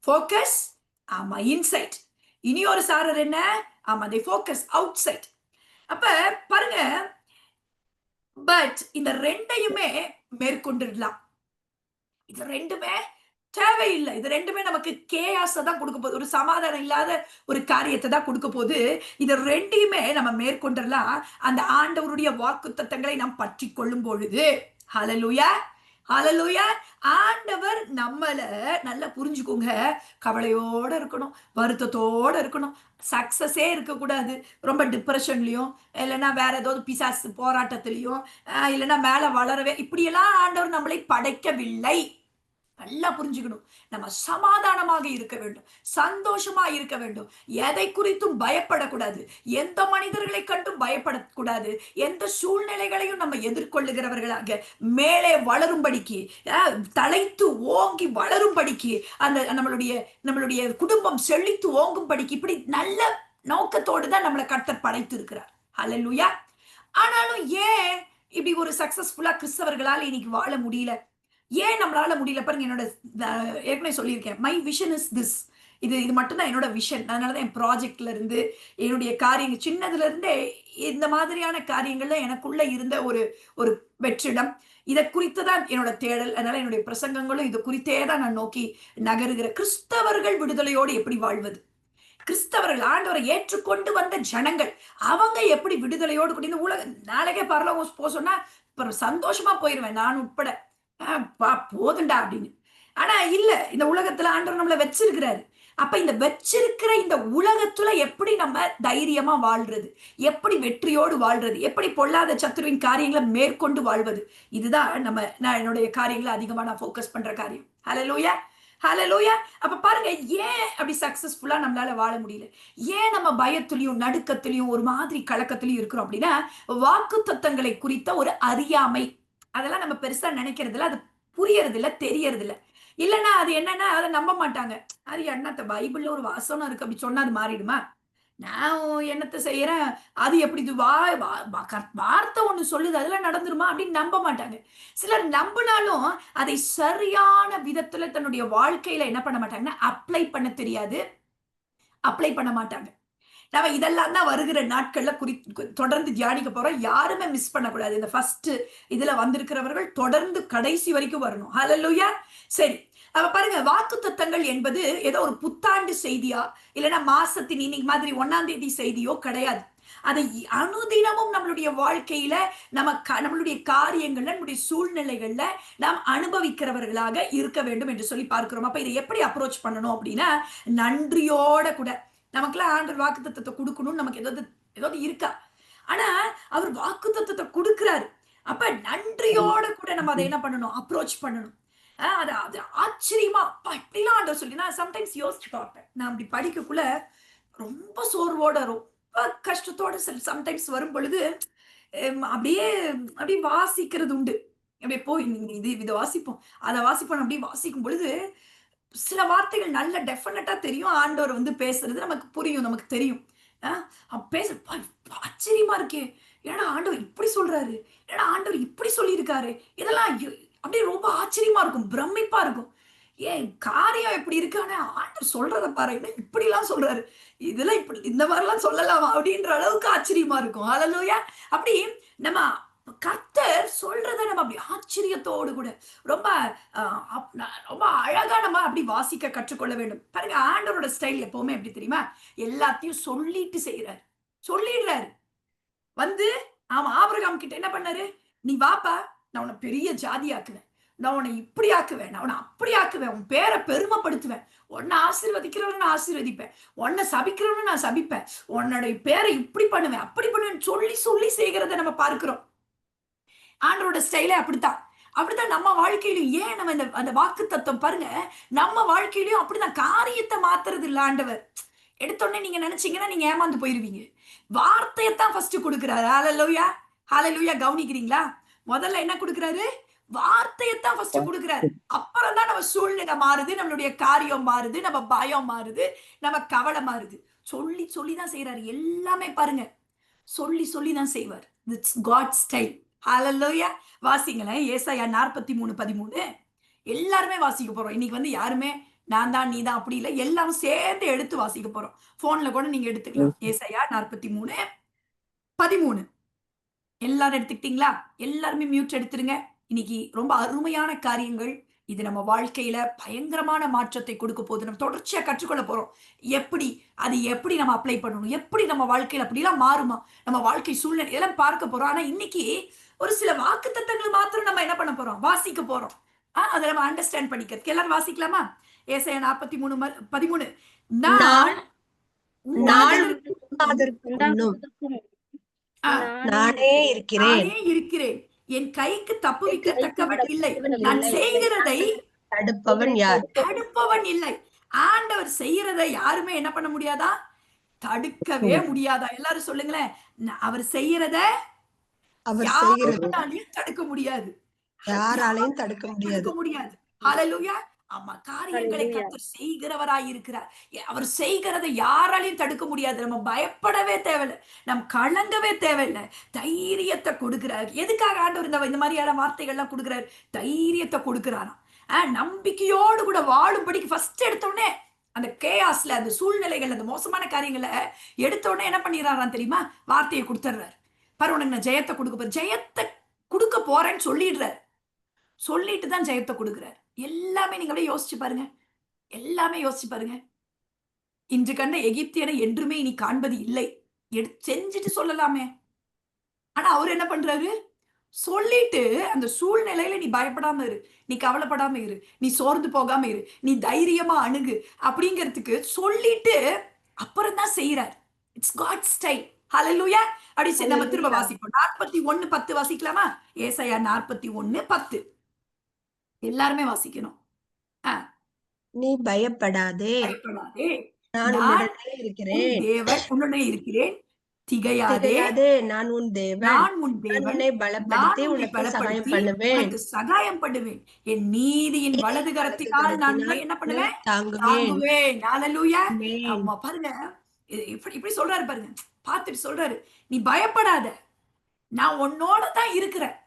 ஃபோக்கஸ், ஆமா, இன்சைட். இனி ஒரு சாரர் என்ன, ஆமா, they focus outside. அப்ப பாருங்க, பட் இந்த ரெண்டையுமே மேற்கொண்டுடலாம். இது ரெண்டுமே தேவையில்லை, இது ரெண்டுமே நமக்கு கேயாஸை தான் கொடுக்க போகுது, ஒரு சமாதானம் இல்லாத ஒரு காரியத்தை தான் கொடுக்க போகுது. இது ரெண்டையுமே நம்ம மேற்கொண்டலாம், அந்த ஆண்டவருடைய வாக்குத்தத்தங்களை நாம் பற்றி கொள்ளும் பொழுது. ஹalleluya, ஹalleluya. ஆண்டவர் நம்மள நல்லா புரிஞ்சுக்கோங்க, கவலையோட இருக்கணும், வருத்தத்தோட இருக்கணும், சக்சஸே இருக்கக்கூடாது, ரொம்ப டிப்ரெஷன்லயும், இல்லைன்னா வேற ஏதாவது பிசாசு போராட்டத்திலையும், இல்லைன்னா மேல வளரவே, இப்படியெல்லாம் ஆண்டவர் நம்மளை படைக்கவில்லை. நல்லா புரிஞ்சுக்கணும். நம்ம சமாதானமாக இருக்க வேண்டும், சந்தோஷமா இருக்க வேண்டும், எதை குறித்தும் பயப்படக்கூடாது, எந்த மனிதர்களை கண்டும் பயப்படக்கூடாது, எந்த சூழ்நிலைகளையும் நம்ம எதிர்கொள்ளுகிறவர்களாக மேலே வளரும்படிக்கு, தலைத்து ஓங்கி வளரும்படிக்கு, அந்த நம்மளுடைய குடும்பம் செழித்து ஓங்கும்படிக்கு, இப்படி நல்ல நோக்கத்தோடு தான் நம்மளை கர்த்தர் படைத்து இருக்கிறார். ஹalleluya. ஆனாலும் ஏன் இப்படி ஒரு சக்சஸ்ஃபுல்லா கிறிஸ்தவர்களால் இன்னைக்கு வாழ முடியல, ஏன் நம்மளால முடியல பாருங்க. என்னோட ஏற்கனவே சொல்லியிருக்கேன், மை விஷன் இஸ் திஸ். இது மட்டும்தான் என்னோட விஷன். அதனாலதான் என் ப்ராஜெக்ட்ல இருந்து, என்னுடைய காரியங்கள் சின்னதுல இருந்தே இந்த மாதிரியான காரியங்கள்ல எனக்குள்ள இருந்த ஒரு வெற்றிடம், இதை குறித்துதான் என்னோட தேடல். அதனால என்னுடைய பிரசங்கங்களும் இது குறித்தே தான் நான் நோக்கி நகருகிற. கிறிஸ்தவர்கள் விடுதலையோடு எப்படி வாழ்வது, கிறிஸ்தவர்கள் ஆண்டவரை ஏற்றுக்கொண்டு வந்த ஜனங்கள், அவங்க எப்படி விடுதலையோடு கூட இந்த உலக நாளைக்கே பரலோகம் போக சொன்னா சந்தோஷமா போயிருவேன் நான் உட்பட, போதுண்டா அப்படின்னு. ஆனா இல்ல, இந்த உலகத்துல ஆண்டவர் நம்மள வச்சிருக்கிறாரு. அப்ப இந்த வச்சிருக்கிற இந்த உலகத்துல எப்படி நம்ம தைரியமா வாழ்றது, எப்படி வெற்றியோடு வாழ்றது, எப்படி பொல்லாத சத்துருவின் காரியங்களை மேற்கொண்டு வாழ்வது, இதுதான் நான் என்னுடைய காரியங்களை அதிகமா நான் ஃபோக்கஸ் பண்ற காரியம். ஹalleluya, ஹalleluya. அப்ப பாருங்க, ஏன் அப்படி சக்சஸ்ஃபுல்லா நம்மளால வாழ முடியல, ஏன் நம்ம பயத்திலையும் நடுக்கத்திலையும் ஒரு மாதிரி கலக்கத்திலையும் இருக்கிறோம் அப்படின்னா, வாக்கு தத்தங்களை குறித்த ஒரு அறியாமை. அதெல்லாம் நம்ம பெருசா நினைக்கிறது இல்ல, அது புரியறது இல்ல, தெரியறது இல்ல. இல்லைன்னா அது என்னன்னா, அதை நம்ப மாட்டாங்க. அது என்னத்த பைபிள்ல ஒரு வசனம் இருக்கு அப்படி சொன்னா அது மாறிடுமா, நான் என்னத்த செய்யறேன், அது எப்படி இது வார்த்தை ஒண்ணு சொல்லுது அதெல்லாம் நடந்துருமா அப்படின்னு நம்ப மாட்டாங்க. சிலர் நம்பினாலும் அதை சரியான விதத்துல தன்னுடைய வாழ்க்கையில என்ன பண்ண மாட்டாங்கன்னா, அப்ளை பண்ண தெரியாது, அப்ளை பண்ண மாட்டாங்க. நம்ம இதெல்லாம் தான் வருகிற நாட்கள்ல தொடர்ந்து தியானிக்க போறோம். யாருமே மிஸ் பண்ணக்கூடாது. இந்த ஃபர்ஸ்ட் இதுல வந்திருக்கிறவர்கள் தொடர்ந்து கடைசி வரைக்கும் வரணும். ஹalleluya. சரி, அப்ப பாருங்க, வாக்குத்தத்தங்கள் என்பது ஏதோ ஒரு புத்தாண்டு செய்தியா இல்லைன்னா மாசத்தின் இன்னைக்கு மாதிரி 1ஆம் தேதி செய்தியோ கிடையாது. அதை அனுதினமும் நம்மளுடைய வாழ்க்கையில நம்மளுடைய காரியங்கள்ல நம்மளுடைய சூழ்நிலைகள்ல நாம் அனுபவிக்கிறவர்களாக இருக்க வேண்டும் என்று சொல்லி பார்க்கிறோம். அப்ப இதை எப்படி அப்ரோச் பண்ணணும் அப்படின்னா, நன்றியோட கூட. நமக்குலாம் ஆண்டவர் வாக்குத்தத்தத்தை கொடுக்கணும்னு நமக்கு ஏதாவது இருக்கா? ஆனா அவர் வாக்குத்தத்தத்தை கொடுக்கிறாரு. அப்ப நன்றியோட கூட நம்ம அதை என்ன பண்ணணும்? அப்ரோச் பண்ணணும். அது அது ஆச்சரியமா, அப்பா இப்படிலாம் ஆண்டவர் சொல்லி நான் சம்டைம்ஸ் யோசிச்சு பார்ப்பேன். நான் அப்படி படிக்கக்குள்ள ரொம்ப சோர்வோட ரொம்ப கஷ்டத்தோட சம்டைம்ஸ் வரும் பொழுது அப்படியே அப்படியே வாசிக்கிறது உண்டு. அப்படியே போய் இதை வாசிப்போம் அதை வாசிப்போம் அப்படியே வாசிக்கும் பொழுது சில வார்த்தைகள் நல்ல டெஃபினட்டா தெரியும். ஆண்டவர் வந்து பேசுறது நமக்கு புரியும், நமக்கு தெரியும். பேச ஆச்சரியமா இருக்கே, ஏன்னா ஆண்டவர் இப்படி சொல்றாரு, ஏன்னா ஆண்டவர் இப்படி சொல்லியிருக்காரு. இதெல்லாம் அப்படியே ரொம்ப ஆச்சரியமா இருக்கும், பிரமிப்பா இருக்கும். ஏன் காரியம் எப்படி இருக்கு, ஆனா ஆண்டவர் சொல்றத பாரு, இப்படி எல்லாம் சொல்றாரு, இதெல்லாம் இப்படி இந்த மாதிரி எல்லாம் சொல்லலாமா அப்படின்ற அளவுக்கு ஆச்சரியமா இருக்கும். ஹல்லேலூயா. அப்படி நம்ம கர்த்தர் சொல்றத நம்ம அப்படி ஆச்சரியத்தோடு கூட ரொம்ப ரொம்ப அழகா நம்ம அப்படி வாசிக்க கற்றுக்கொள்ள வேண்டும். பாருங்க, ஆண்டவரோட ஸ்டைல் எப்பவுமே எப்படி தெரியுமா? எல்லாத்தையும் சொல்லிட்டு செய்யறாரு, சொல்லிடுறாரு. வந்து ஆபிரகாம் கிட்ட என்ன பண்ணாரு? நீ வாப்பா, நான் உன்னை பெரிய ஜாதி ஆக்குவேன், நான் உன்னை இப்படி ஆக்குவேன், நான் உன்னை அப்படி ஆக்குவேன், உன் பேரை பெருமைப்படுத்துவேன், உன்னை ஆசீர்வதிக்கிறவன் நான் ஆசீர்வதிப்பேன், உன்னை சபிக்கிறவன் நான் சபிப்பேன், உன்னுடைய பேரை இப்படி பண்ணுவேன் அப்படி பண்ணுவேன் சொல்லி சொல்லி செய்கிறத நம்ம பார்க்கிறோம். ஆண்டவரோட ஸ்டைலே அப்படித்தான். அப்படித்தான் நம்ம வாழ்க்கையிலும். ஏன் நம்ம அந்த வாக்கு தத்துவம் பாருங்க, நம்ம வாழ்க்கையிலும் அப்படிதான். காரியத்தை மாத்துறது இல்ல ஆண்டவர். எடுத்தோடனே நீங்க நினைச்சீங்கன்னா நீங்க ஏமாந்து போயிருவீங்க. வார்த்தையத்தான் ஃபர்ஸ்ட் கொடுக்கிறாரு. ஹalleluya, ஹalleluya. கவனிக்கிறீங்களா? முதல்ல என்ன கொடுக்கிறாரு? வார்த்தையத்தான் ஃபர்ஸ்ட் கொடுக்கிறாரு. அப்புறம் தான் நம்ம சூழ்நிலை மாறுது, நம்மளுடைய காரியம் மாறுது, நம்ம பயம் மாறுது, நம்ம கவலை மாறுது. சொல்லி சொல்லி தான் செய்யறாரு. எல்லாமே பாருங்க, சொல்லி சொல்லி தான் செய்வார். It's God style. ஹalleluya. வாசிங்களேன், ஏசாயா 43:13. எல்லாருமே வாசிக்க போறோம். இன்னைக்கு வந்து யாருமே நான் தான் நீ தான் அப்படி இல்லை, எல்லாரும் சேர்ந்து எடுத்து வாசிக்க போறோம். போன்ல கூட நீங்க எடுத்துக்கலாம். ஏசாயா 43:13. எல்லாரும் எடுத்துக்கிட்டீங்களா? எல்லாருமே மியூட் எடுத்துருங்க. இன்னைக்கு ரொம்ப அருமையான காரியங்கள். இது நம்ம வாழ்க்கையில பயங்கரமான மாற்றத்தை கொடுக்க போகுது. நம்ம தொடர்ச்சியா கற்றுக்கொள்ள போறோம். அது எப்படி நம்ம அப்ளை பண்ணணும், எப்படி நம்ம வாழ்க்கையில அப்படிலாம் மாறுமா, நம்ம வாழ்க்கை சூழ்நிலை எல்லாம் பார்க்க போறோம். ஆனா இன்னைக்கு ஒரு சில வாக்குத்தத்தங்கள் மாத்திரம் நம்ம என்ன பண்ண போறோம்? வாசிக்க போறோம். அதை நம்ம அண்டர்ஸ்டாண்ட் பண்ணிக்கிறதுக்கு எல்லாரும் வாசிக்கலாமா? ஏசாயா 43:13. நான் நானே இருக்கிறேன், என் கைக்கு தப்புவிக்கத்தக்கவன் இல்லை, நான் செய்கிறதை தடுப்பவன் யார்? தடுப்பவன் இல்லை. ஆண்டவர் செய்யறதை யாருமே என்ன பண்ண முடியாதா? தடுக்கவே முடியாதா? எல்லாரும் சொல்லுங்களேன். அவர் செய்யறத யாராலையும் தடுக்க முடியாது, யாராலையும் தடுக்க முடியாது. ஹalleluya. ஆமா, காரியங்களை கர்த்தர் செய்கிறவராய் இருக்கிறார். அவர் செய்கிறதை யாராலையும் தடுக்க முடியாது. நம்ம பயப்படவே தேவையில்லை, நம்ம கலங்கவே தேவையில்லை. தைரியத்தை கொடுக்கிறார். எதுக்காக ஆண்டவர் இந்த மாதிரியான வார்த்தைகள்லாம் கொடுக்கிறார்? தைரியத்தை கொடுக்கிறாராம். நம்பிக்கையோடு கூட வாழும்படிக்கு ஃபர்ஸ்ட் எடுத்தோடனே அந்த கேயாஸ்ல, அந்த சூழ்நிலைகள், அந்த மோசமான காரியங்களை எடுத்தோடனே என்ன பண்ணிடுறாராம் தெரியுமா? வார்த்தையை கொடுத்துட்றாரு. பாரு, உனக்கு நான் ஜெயத்தை கொடுக்க போறேன்னு சொல்லிடுறாரு. சொல்லிட்டு தான் ஜெயத்தை கொடுக்கிறார். எல்லாமே நீங்க அப்படியே யோசிச்சு பாருங்க, எல்லாமே யோசிச்சு பாருங்க. இன்று கண்ட எகிப்தியனை என்றுமே இனி காண்பது இல்லை செஞ்சுட்டு சொல்லலாமே. ஆனா அவர் என்ன பண்றாரு? சொல்லிட்டு அந்த சூழ்நிலையில நீ பயப்படாம இரு, நீ கவலைப்படாம இரு, நீ சோர்ந்து போகாம இரு, நீ தைரியமா அணுகு அப்படிங்கிறதுக்கு சொல்லிட்டு அப்புறம் தான் செய்யறார். It's God style. ஹalleluya. அப்படி நம்ம திரும்ப வாசிப்போம். 41:10 வாசிக்கலாமா? ஏசாயா 41:10. எல்லாருமே வாசிக்கணும். நீ பயப்படாதே, நான் உன்னுடனே இருக்கிறேன், தேவன் உன்னுடனே இருக்கிறேன், திகையாதே, நான் உன் தேவன், உன்னை பலப்படுத்தி உனக்கு சகாயம் பண்ணுவேன், என் நீதியின் வலது கரத்தினால் நான் என்ன பண்ணுவேன்? தாங்குவேன். ஹalleluya. அம்மா பாருங்க, இப்படி சொல்றாரு பாருங்க. பார்த்துட்டு சொல்றாரு, நீ பயப்படாத, நான் உன்னோட தான் இருக்கிறேன்,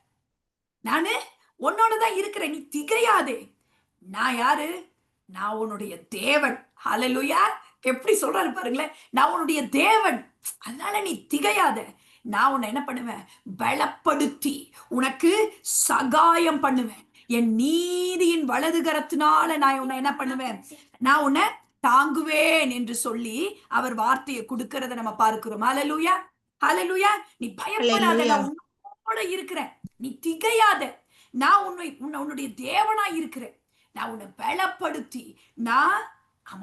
நானு உன்னோட தான் இருக்கிறேன், நீ திகையாதே. நான் யாரு? நான் உன்னுடைய தேவன். ஹalleluya. எப்படி சொல்றாரு பாருங்களேன், நான் உன்னுடைய தேவன், அதனால நீ திகையாத, நான் உன்னை என்ன பண்ணுவேன், பலப்படுத்தி உனக்கு சகாயம் பண்ணுவேன், என் நீதியின் வலது கரத்தினால நான் உன்னை என்ன பண்ணுவேன், நான் உன்னை தாங்குவேன் என்று சொல்லி அவர் வார்த்தையை கொடுக்கறத நம்ம பார்க்கிறோம். ஹல்லேலூயா, ஹல்லேலூயா. நீ பயப்படாத, நான் உன்னோட இருக்கிறேன், நீ திகையாத, நான் உன்னுடைய தேவனா இருக்கிறேன், நான் உன்னை பலப்படுத்தி நான்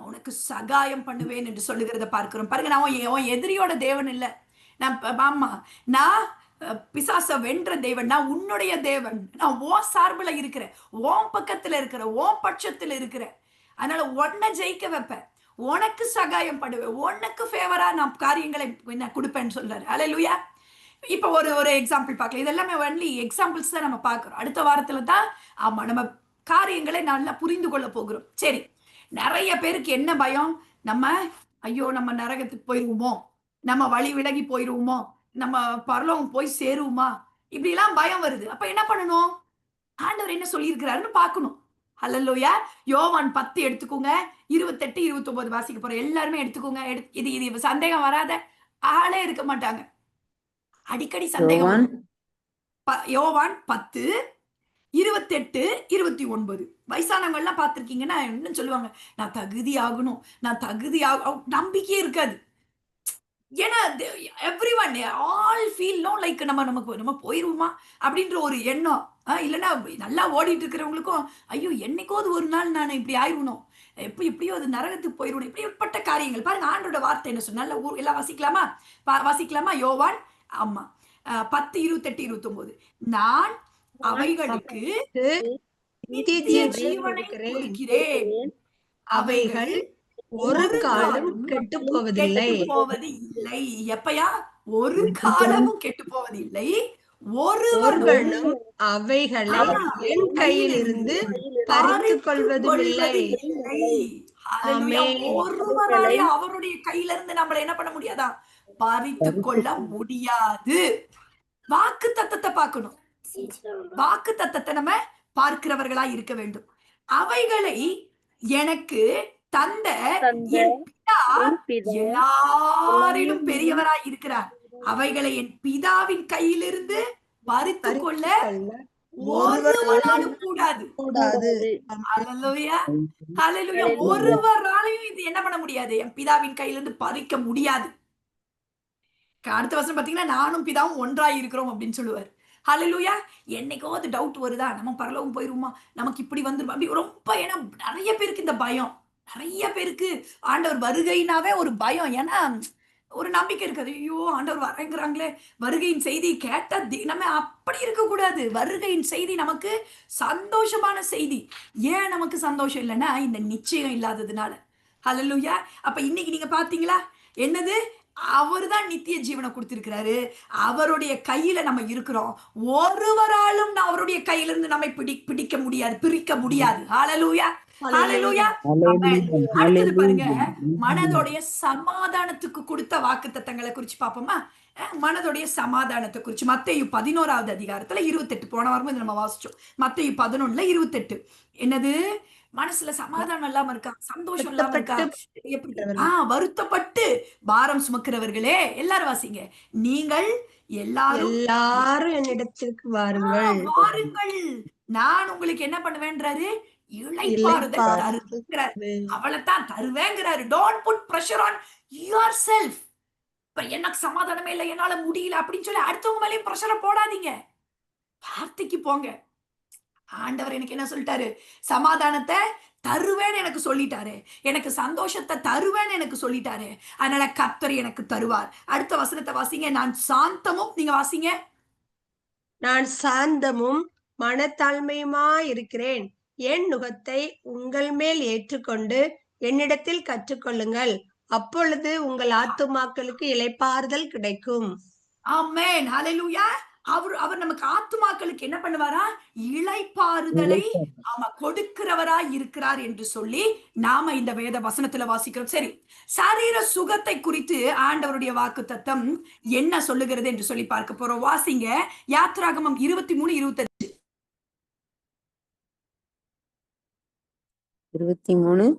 உனக்கு சகாயம் பண்ணுவேன் என்று சொல்லுகிறத பார்க்கிறோம். பாருங்க, நான் எதிரியோட தேவன் இல்ல, நான் பிசாச வென்ற தேவன், நான் உன்னுடைய தேவன், நான் உன் சார்புல இருக்கிறேன், உன் பக்கத்துல இருக்கிறேன், உன் பட்சத்துல இருக்கிறேன், அதனால உன்னை ஜெயிக்க வைப்பேன், உனக்கு சகாயம் பண்ணுவேன், உனக்கு ஃபேவரா நான் காரியங்களை கொடுப்பேன்னு சொல்றாரு. ஹல்லேலூயா. இப்ப ஒரு எக்ஸாம்பிள் பார்க்கலாம். இதெல்லாமே ஒன்லி எக்ஸாம்பிள்ஸ் தான் நம்ம பார்க்கிறோம். அடுத்த வாரத்துல தான் நம்ம காரியங்களை நல்லா புரிந்து கொள்ள போகிறோம். சரி, நிறைய பேருக்கு என்ன பயம், ஐயோ நம்ம நரகத்துக்கு போயிருவோமோ, நம்ம வழி விலகி போயிருவோமோ, நம்ம பரலோகம் போய் சேருவோமா, இப்படி எல்லாம் பயம் வருது. அப்ப என்ன பண்ணணும், ஆண்டவர் என்ன சொல்லியிருக்கிறாருன்னு பார்க்கணும். ஹல்லேலூயா. யோவான் 10 எடுத்துக்கோங்க, 28, 29 வாசிக்க போறோம். எல்லாருமே எடுத்துக்கோங்க. இது சந்தேகம் வராத ஆளே இருக்க மாட்டாங்க, அடிக்கடி சந்தேகம். யோவான் 10, 28, 29. வயசானவங்க எல்லாம் பார்த்திருக்கீங்கன்னா என்ன சொல்லுவாங்க, நான் தகுதி ஆகணும், நான் தகுதி நம்பிக்கையே இருக்காது. ஏன்னா everyone all feel no like நம்ம போயிருவோமா அப்படின்ற ஒரு எண்ணம். இல்லைன்னா நல்லா ஓடிட்டு இருக்கிறவங்களுக்கும் ஐயோ என்னைக்கோது ஒரு நாள் நான் இப்படி ஆயிடணும், எப்படியோ அது நரகத்துக்கு போயிடணும், இப்படிப்பட்ட காரியங்கள். பாருங்க, ஆண்டோட வார்த்தை என்ன சொன்ன, எல்லாம் வாசிக்கலாமா? யோவான் 10, 28, 29. நான் அவைகளுக்கு நித்திய ஜீவனை கொடுக்கிறேன், அவைகள் ஒரு காலமும் கெட்டு போவதில்லை. எப்பயா? ஒரு காலமும் கெட்டு போவதில்லை, ஒருவனும் அவைகளை என் கையில் இருந்து பறித்துக் கொள்வதில்லை. ஒருவராலே அவருடைய கையில இருந்து நம்மள என்ன பண்ண முடியாதா, பறித்துக் கொள்ள முடியாது. வாக்கு தத்தத்தை பார்க்கணும், வாக்கு தத்தத்தை நம்ம பார்க்கிறவர்களா இருக்க வேண்டும். அவைகளை எனக்கு தந்த என் பிதா எல்லாரிலும் பெரியவராய் இருக்கிறார், அவைகளை என் பிதாவின் கையிலிருந்து பறித்துக் கொள்ள ஒருவராலும் கூடாது. ஹல்லேலூயா, ஹல்லேலூயா. ஒருவராலையும் இது என்ன பண்ண முடியாது, என் பிதாவின் கையிலிருந்து பறிக்க முடியாது. அடுத்த வருஷம் பாத்தீங்கன்னா நானும் பிதாவும் ஒன்றாய் இருக்கிறோம் அப்படின்னு சொல்லுவார். ஹல்லேலூயா. என்னைக்கோ அது டவுட் வருதா, நம்ம பரலோகம் போயிருவோமா, நமக்கு இப்படி வந்துரும் அப்படி ரொம்ப. ஏன்னா நிறைய பேருக்கு இந்த பயம், நிறைய பேருக்கு ஆண்டவர் வருகைனாவே ஒரு பயம். ஏன்னா ஒரு நம்பிக்கை இருக்காது, ஐயோ ஆண்டவர் வரங்கிறாங்களே, வருகையின் செய்தி கேட்டா நம்ம அப்படி இருக்கக்கூடாது. வருகையின் செய்தி நமக்கு சந்தோஷமான செய்தி. ஏன் நமக்கு சந்தோஷம் இல்லைன்னா இந்த நிச்சயம் இல்லாததுனால. ஹல்லேலூயா. அப்ப இன்னைக்கு நீங்க பாத்தீங்களா, என்னது, அவர்தான் நித்திய ஜீவனை கொடுத்திருக்கிறாரு, அவருடைய கையில நம்ம இருக்கிறோம், ஒருவராலும் அவருடைய கையில இருந்து நம்மை பிடிக்க முடியாது, பிரிக்க முடியாது. ஹல்லேலூயா, ஹல்லேலூயா. அடுத்தது பாருங்க, மனதோடைய சமாதானத்துக்கு கொடுத்த வாக்குத்தத்தங்களை குறிச்சு பார்ப்போமா? மனதோடைய சமாதானத்தை குறிச்சு மத்தேயு 11வது அதிகாரத்துல 28, போன வாரமும் நம்ம வாசிச்சோம். மத்தேயு 11, 28. என்னது, மனசுல சமாதானம் இல்லாம இருக்கா, சந்தோஷம் இல்லாம இருக்கா, வருத்தப்பட்டு பாரம் சுமக்கிறவர்களே, எல்லாரும் வாசிங்க, நீங்கள் எல்லாரும் என்னிடத்திற்கு வாருங்கள், நான் உங்களுக்கு என்ன பண்ணுவேன்றாரு, இளைப்பாறுதல் தருவேன். அவளைத்தான் தருவேங்கிறாரு. Don't put pressure on yourself. இப்ப எனக்கு சமாதானமே இல்லை, என்னால முடியல அப்படின்னு சொல்லி அடுத்தவங்க மேலேயும் பிரஷரை போடாதீங்க, வார்த்தைக்கு போங்க. ஆண்டவர் எனக்கு என்ன சொல்லிட்டாரு, சமாதானத்தை தருவேன்னு எனக்கு சொல்லிட்டாரு, எனக்கு சந்தோஷத்தை தருவேன்னு எனக்கு சொல்லிட்டாரு, அதனால கர்த்தர் எனக்கு தருவார். அடுத்த வசனத்தை வாசிங்க, நான் சாந்தமும், நீங்க வாசிங்க, நான் சாந்தமும் மனத்தாழ்மையுமா இருக்கிறேன், என் நுகத்தை உங்கள் மேல் ஏற்றுக்கொண்டு என்னிடத்தில் கற்றுக்கொள்ளுங்கள், அப்பொழுது உங்கள் ஆத்துமாக்களுக்கு இளைப்பாறுதல் கிடைக்கும். ஆமென், ஹல்லேலூயா. அவர் நமக்கு ஆத்துமாக்களுக்கு என்ன பண்ணுவாரா, இளைப்பாறுதலை கொடுக்கிறவரா இருக்கிறார் என்று சொல்லி நாம இந்த வேத வசனத்துல வாசிக்கிறோம். சரி, சரீர சுகத்தை குறித்து ஆண்டவருடைய வாக்குத்தத்தம் என்ன சொல்லுகிறது என்று சொல்லி பார்க்க போறோம். வாசிங்க, யாத்ராகமம் 23, 25. 23,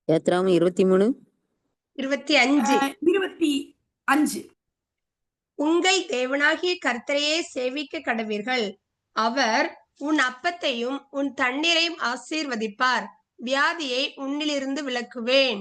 யாத்ராகமம் 23, 25. 25. உங்கள் தேவனாகிய கர்த்தரையே சேவிக்க கடவீர்கள். அவர் உன் அப்பத்தையும் உன் தண்ணீரையும் ஆசீர்வதிப்பார். வியாதியை உன்னிலிருந்து விலக்குவேன்.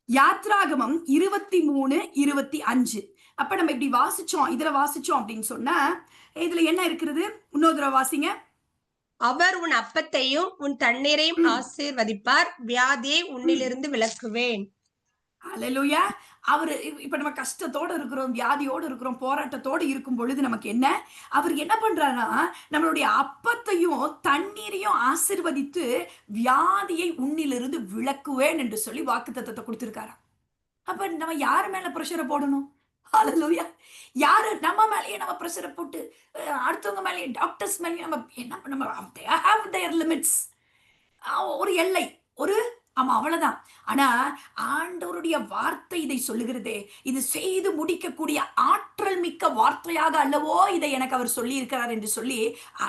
யாத்ராகமம் 23, 25. அப்ப நம்ம இப்படி வாசிச்சோம், இதுல வாசிச்சோம் அப்படின்னு சொன்னா இதுல என்ன இருக்கிறது? இன்னொரு தடவை வாசிங்க. அவர் உன் அப்பத்தையும் உன் தண்ணீரையும் ஆசீர்வதிப்பார். வியாதியை உன்னிலிருந்து விலக்குவேன். அல்லேலூயா. அவரு இப்ப நம்ம கஷ்டத்தோட இருக்கிறோம், வியாதியோட இருக்கிறோம், போராட்டத்தோட இருக்கும் பொழுது நமக்கு என்ன, அவர் என்ன பண்றாருன்னா நம்மளுடைய அப்பத்தையும் தண்ணீரையும் ஆசீர்வதித்து வியாதியை உன்னிலிருந்து விலக்குவேன் என்று சொல்லி வாக்குத்தத்தத்தை கொடுத்திருக்காரு. அப்ப நம்ம யார் மேல பிரஷரை போடணும்? ஹalleluya. யாரு நம்ம மேலயே நம்ம பிரஷரை போட்டு அடுத்தவங்க மேலயே டாக்டர்ஸ் மேலயே நம்ம என்ன நம்ம they have their limits. ஒரு எல்லை, ஒரு ஆமா அவ்வளவுதான். ஆனா ஆண்டவருடைய வார்த்தை இதை சொல்லுகிறதே, இது செய்து முடிக்கக்கூடிய ஆற்றல் மிக்க வார்த்தையாக அல்லவோ இதை எனக்கு அவர் சொல்லி இருக்கிறார் என்று சொல்லி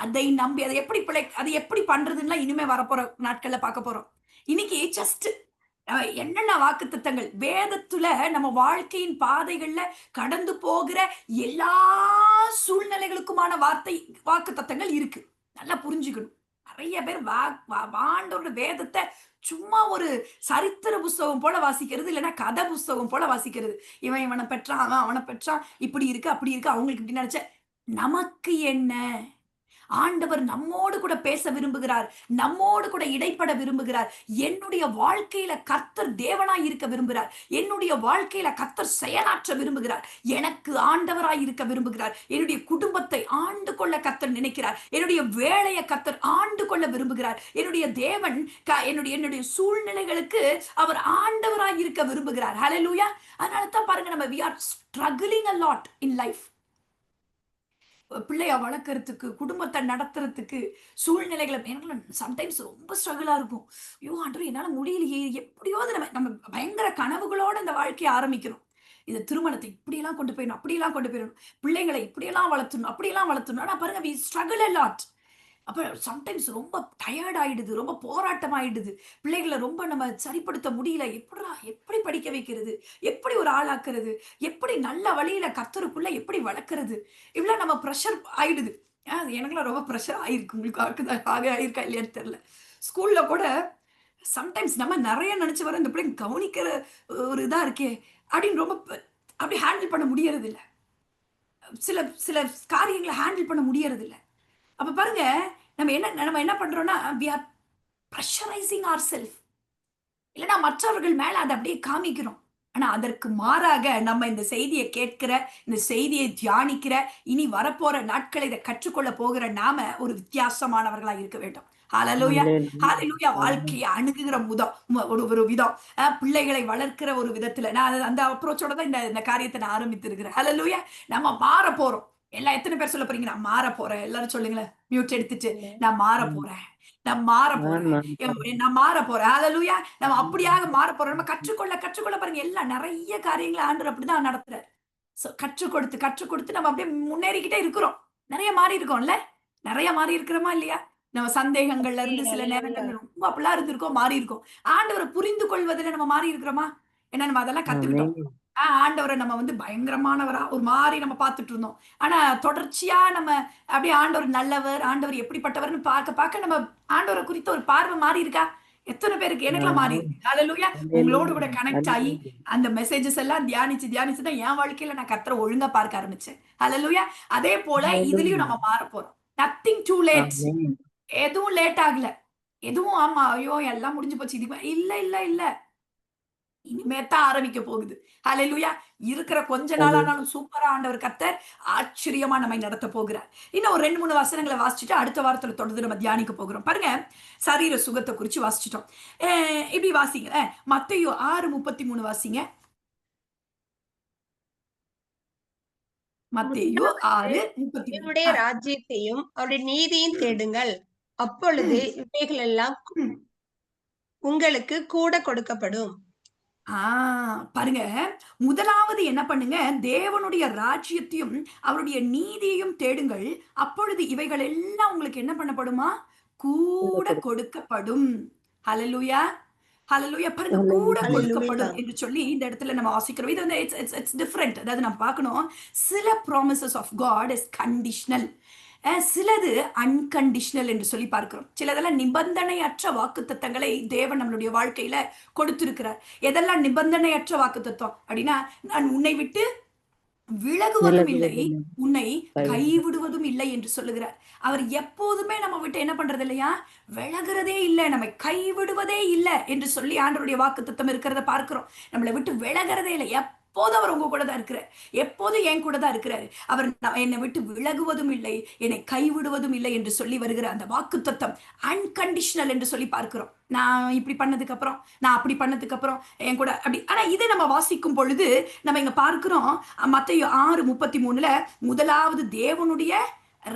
அதை நம்பி அதை எப்படி பண்றதுன்னா இனிமே வரப்போற நாட்கள்ல பார்க்க போறோம். இன்னைக்கு ஜஸ்ட் என்னென்ன வாக்குத்தத்தங்கள் வேதத்துல நம்ம வாழ்க்கையின் பாதைகள்ல கடந்து போகிற எல்லா சூழ்நிலைகளுக்குமான வாக்குத்தத்தங்கள் இருக்கு. நல்லா புரிஞ்சுக்கணும். நிறைய பேர் ஆண்டவரோட வேதத்தை சும்மா ஒரு சரித்திர புஸ்தகம் போல வாசிக்கிறது, இல்லைன்னா கதை புஸ்தகம் போல வாசிக்கிறது. இவன் இவனை பெற்றான், அவன் அவனை பெற்றான், இப்படி இருக்கு அப்படி இருக்கு, அவங்களுக்கு இப்படி நினைச்ச. நமக்கு என்ன? ஆண்டவர் நம்மோடு கூட பேச விரும்புகிறார், நம்மோடு கூட இடைப்பட விரும்புகிறார். என்னுடைய வாழ்க்கையில கர்த்தர் தேவனாய் இருக்க விரும்புகிறார், என்னுடைய வாழ்க்கையில கர்த்தர் செயலாற்ற விரும்புகிறார், எனக்கு ஆண்டவராய் இருக்க விரும்புகிறார், என்னுடைய குடும்பத்தை ஆண்டு கொள்ள கர்த்தர் நினைக்கிறார், என்னுடைய வேலையை கர்த்தர் ஆண்டு கொள்ள விரும்புகிறார், என்னுடைய தேவன் என்னுடைய சூழ்நிலைகளுக்கு அவர் ஆண்டவராய் இருக்க விரும்புகிறார். ஹல்லேலூயா. அதனால தான் பாருங்க, நம்ம we are struggling a lot in life. பிள்ளைய வளர்க்கறதுக்கு, குடும்பத்தை நடத்துறதுக்கு, சூழ்நிலைகளை சம்டைம்ஸ் ரொம்ப ஸ்ட்ரகிளா இருக்கும். ஐயோ ஆண்டவரே என்னால முடியலையே, எப்படியாவது நம்ம பயங்கர கனவுகளோட இந்த வாழ்க்கையை ஆரம்பிக்கிறோம். இந்த திருமணத்தை இப்படியெல்லாம் கொண்டு போயிடணும், அப்படியெல்லாம் கொண்டு போயிடணும், பிள்ளைங்களை இப்படியெல்லாம் வளர்த்தணும், அப்படியெல்லாம் வளர்த்தணும். ஆனா பாருங்க, we struggle a lot. அப்ப சம்டைம்ஸ் ரொம்ப டயர்ட் ஆயிடுது, ரொம்ப போராட்டம் ஆயிடுது, பிள்ளைகளை ரொம்ப நம்ம சரிப்படுத்த முடியல. எப்படி படிக்க வைக்கிறது, எப்படி ஒரு ஆளாக்குறது, எப்படி நல்ல வழியில கர்த்தருக்குள்ள எப்படி வளர்க்கறது, இவ்வளவு நம்ம ப்ரெஷர் ஆயிடுது. எனக்குலாம் ரொம்ப ப்ரெஷர் ஆயிருக்கு. உங்களுக்கு ஆயிருக்கா இல்லையான்னு தெரியல. ஸ்கூல்ல கூட சம்டைம்ஸ் நம்ம நிறைய நினைச்சு வர இந்த பிள்ளைங்க கவனிக்கிற ஒரு இதா இருக்கே அப்படின்னு ரொம்ப அப்படி ஹேண்டில் பண்ண முடியறது இல்லை. சில சில காரியங்களை ஹேண்டில் பண்ண முடியறது இல்லை. அப்ப பாருங்க, நம்ம என்ன பண்றோம்னா we are pressurizing ourselves. இல்லைன்னா மற்றவர்கள் மேல அதை அப்படியே காமிக்கிறோம். ஆனா அதற்கு மாறாக நம்ம இந்த செய்தியை கேட்கிற, இந்த செய்தியை தியானிக்கிற, இனி வரப்போற நாட்களை இதை கற்றுக்கொள்ள போகிற நாம ஒரு வித்தியாசமானவர்களா இருக்க வேண்டும். ஹalleluya. ஹalleluya. வாழ்க்கையை அணுகுகிற ஒரு விதம், பிள்ளைகளை வளர்க்கிற ஒரு விதத்துல நான் அந்த அப்ரோச்சோட தான் இந்த காரியத்தை நான் ஆரம்பித்திருக்கிறேன். ஹalleluya. நம்ம மாற போறோம். எத்தனை பேர் சொல்ல போறீங்க? நான் மாற போறேன். எல்லாரும் சொல்லுங்களேன், மியூட் எடுத்துட்டு. நான் மாற போறேன், நான் மாற போறேன், நான் மாற போறேன். ஹalleluya. நம்ம அப்படியாக மாற போறோம். நம்ம கற்றுக்கொள்ள பாருங்க, எல்லாம் நிறைய காரியங்களை ஆண்டவர் அப்படிதான் நடத்துறாரு. கற்றுக் கொடுத்து நம்ம அப்படியே முன்னேறிக்கிட்டே இருக்கிறோம். நிறைய மாறி இருக்கோம்ல, நிறைய மாறி இருக்கிறோமா இல்லையா? நம்ம சந்தேகங்கள்ல இருந்து சில நேரங்கள்ல ரொம்ப அப்படிலாம் இருந்திருக்கோம், மாறி இருக்கோம். ஆண்டவரை புரிந்து கொள்வதில் நம்ம மாறி இருக்கிறோமா? ஏன்னா நம்ம அதெல்லாம் கத்துக்கிட்டோம். ஆண்டவரை நம்ம பயங்கரமானவரா ஒரு மாதிரி நம்ம பார்த்துட்டு இருந்தோம். ஆனா தொடர்ச்சியா நம்ம அப்படியே ஆண்டவர் நல்லவர், ஆண்டவர் எப்படிப்பட்டவர்னு பார்க்க நம்ம ஆண்டவரை குறித்த ஒரு பார்வை மாறி இருக்கா? எத்தனை பேருக்கு? எனக்கெல்லாம் மாறி இருக்கு. ஹalleluya. உங்களோட கூட கனெக்ட் ஆகி அந்த மெசேஜஸ் எல்லாம் தியானிச்சு தான் என் வாழ்க்கையில நான் கர்த்தரை ஒழுங்கா பார்க்க ஆரம்பிச்சேன். ஹalleluya. அதே போல இதுலயும் நம்ம மாற போறோம். Nothing too late. எதுவும் லேட் ஆகல. எதுவும் ஆமா ஐயோ எல்லாம் முடிஞ்சு போச்சு, இதுக்கு இல்ல இனிமே தான் ஆரம்பிக்க போகுது. ஹalleluya. இருக்கிற கொஞ்ச நாளானாலும் சூப்பரா ஆண்டவர் கர்த்தர் ஆச்சரியமா நம்மை நடத்த போகிறார். இன்னும் ஒரு 2-3 வசனங்களை வாசிச்சுட்டு அடுத்த வாரத்துல தொடர்ந்து நம்ம தியானிக்க போகிறோம். பாருங்க, சரீர சுகத்தை குறிச்சு வாசிச்சிட்டோம். இப்படி வாசிங்க, மத்தேயு 6:33 வாசிங்க. மத்தேயு 6:33. ராஜ்யத்தையும் அவருடைய நீதியும் தேடுங்கள், அப்பொழுது இவைகள் எல்லாம் உங்களுக்கு கூட கொடுக்கப்படும். பாருங்க, முதலாவது என்ன பண்ணுங்க, தேவனுடைய ராஜ்யத்தையும் அவருடைய நீதியையும் தேடுங்கள், அப்பொழுது இவைகள் எல்லாம் உங்களுக்கு என்ன பண்ணப்படுமா, கூட கொடுக்கப்படும். ஹalleluya, ஹalleluya. பாருங்க, கூட ஹalleluya. கொடுக்கப்படும் என்று சொல்லி இந்த இடத்துல நம்ம வாசிக்கிறோம். இது வந்து இட்ஸ் டிஃபரெண்ட். அதாவது நம்ம பார்க்கணும், சில promises of God is conditional, சிலது அன்கண்டிஷனல் என்று சொல்லி பார்க்கிறோம். சிலதெல்லாம் நிபந்தனையற்ற வாக்குத்தத்தங்களை தேவன் நம்மளுடைய வாழ்க்கையில கொடுத்திருக்கிறார். எதெல்லாம் நிபந்தனையற்ற வாக்குத்தத்தம் அப்படின்னா, நான் உன்னை விட்டு விலகுவதும் இல்லை, உன்னை கைவிடுவதும் இல்லை என்று சொல்லுகிறார். அவர் எப்போதுமே நம்ம விட்டு என்ன பண்றது இல்லையா, விலகுறதே இல்லை, நம்மை கைவிடுவதே இல்லை என்று சொல்லி ஆண்டவருடைய வாக்குத்தத்தம் இருக்கிறத பார்க்கிறோம். நம்மளை விட்டு விலகுறதே இல்லை, எப்போதும் அவர் உங்க கூட தான் இருக்கிறார், எப்போதும் என் கூட தான் இருக்கிறாரு. அவர் என்னை விட்டு விலகுவதும் இல்லை, என்னை கைவிடுவதும் இல்லை என்று சொல்லி வருகிற அந்த வாக்குத்தத்தம் அன்கண்டிஷனல் என்று சொல்லி பார்க்கிறோம். நான் இப்படி பண்ணதுக்கு அப்புறம், நான் அப்படி பண்ணதுக்கு அப்புறம் என் கூட அப்படி. ஆனா இதை நம்ம வாசிக்கும் பொழுது நம்ம இங்க பார்க்கிறோம், மத்தேயு 6:33 முதலாவது தேவனுடைய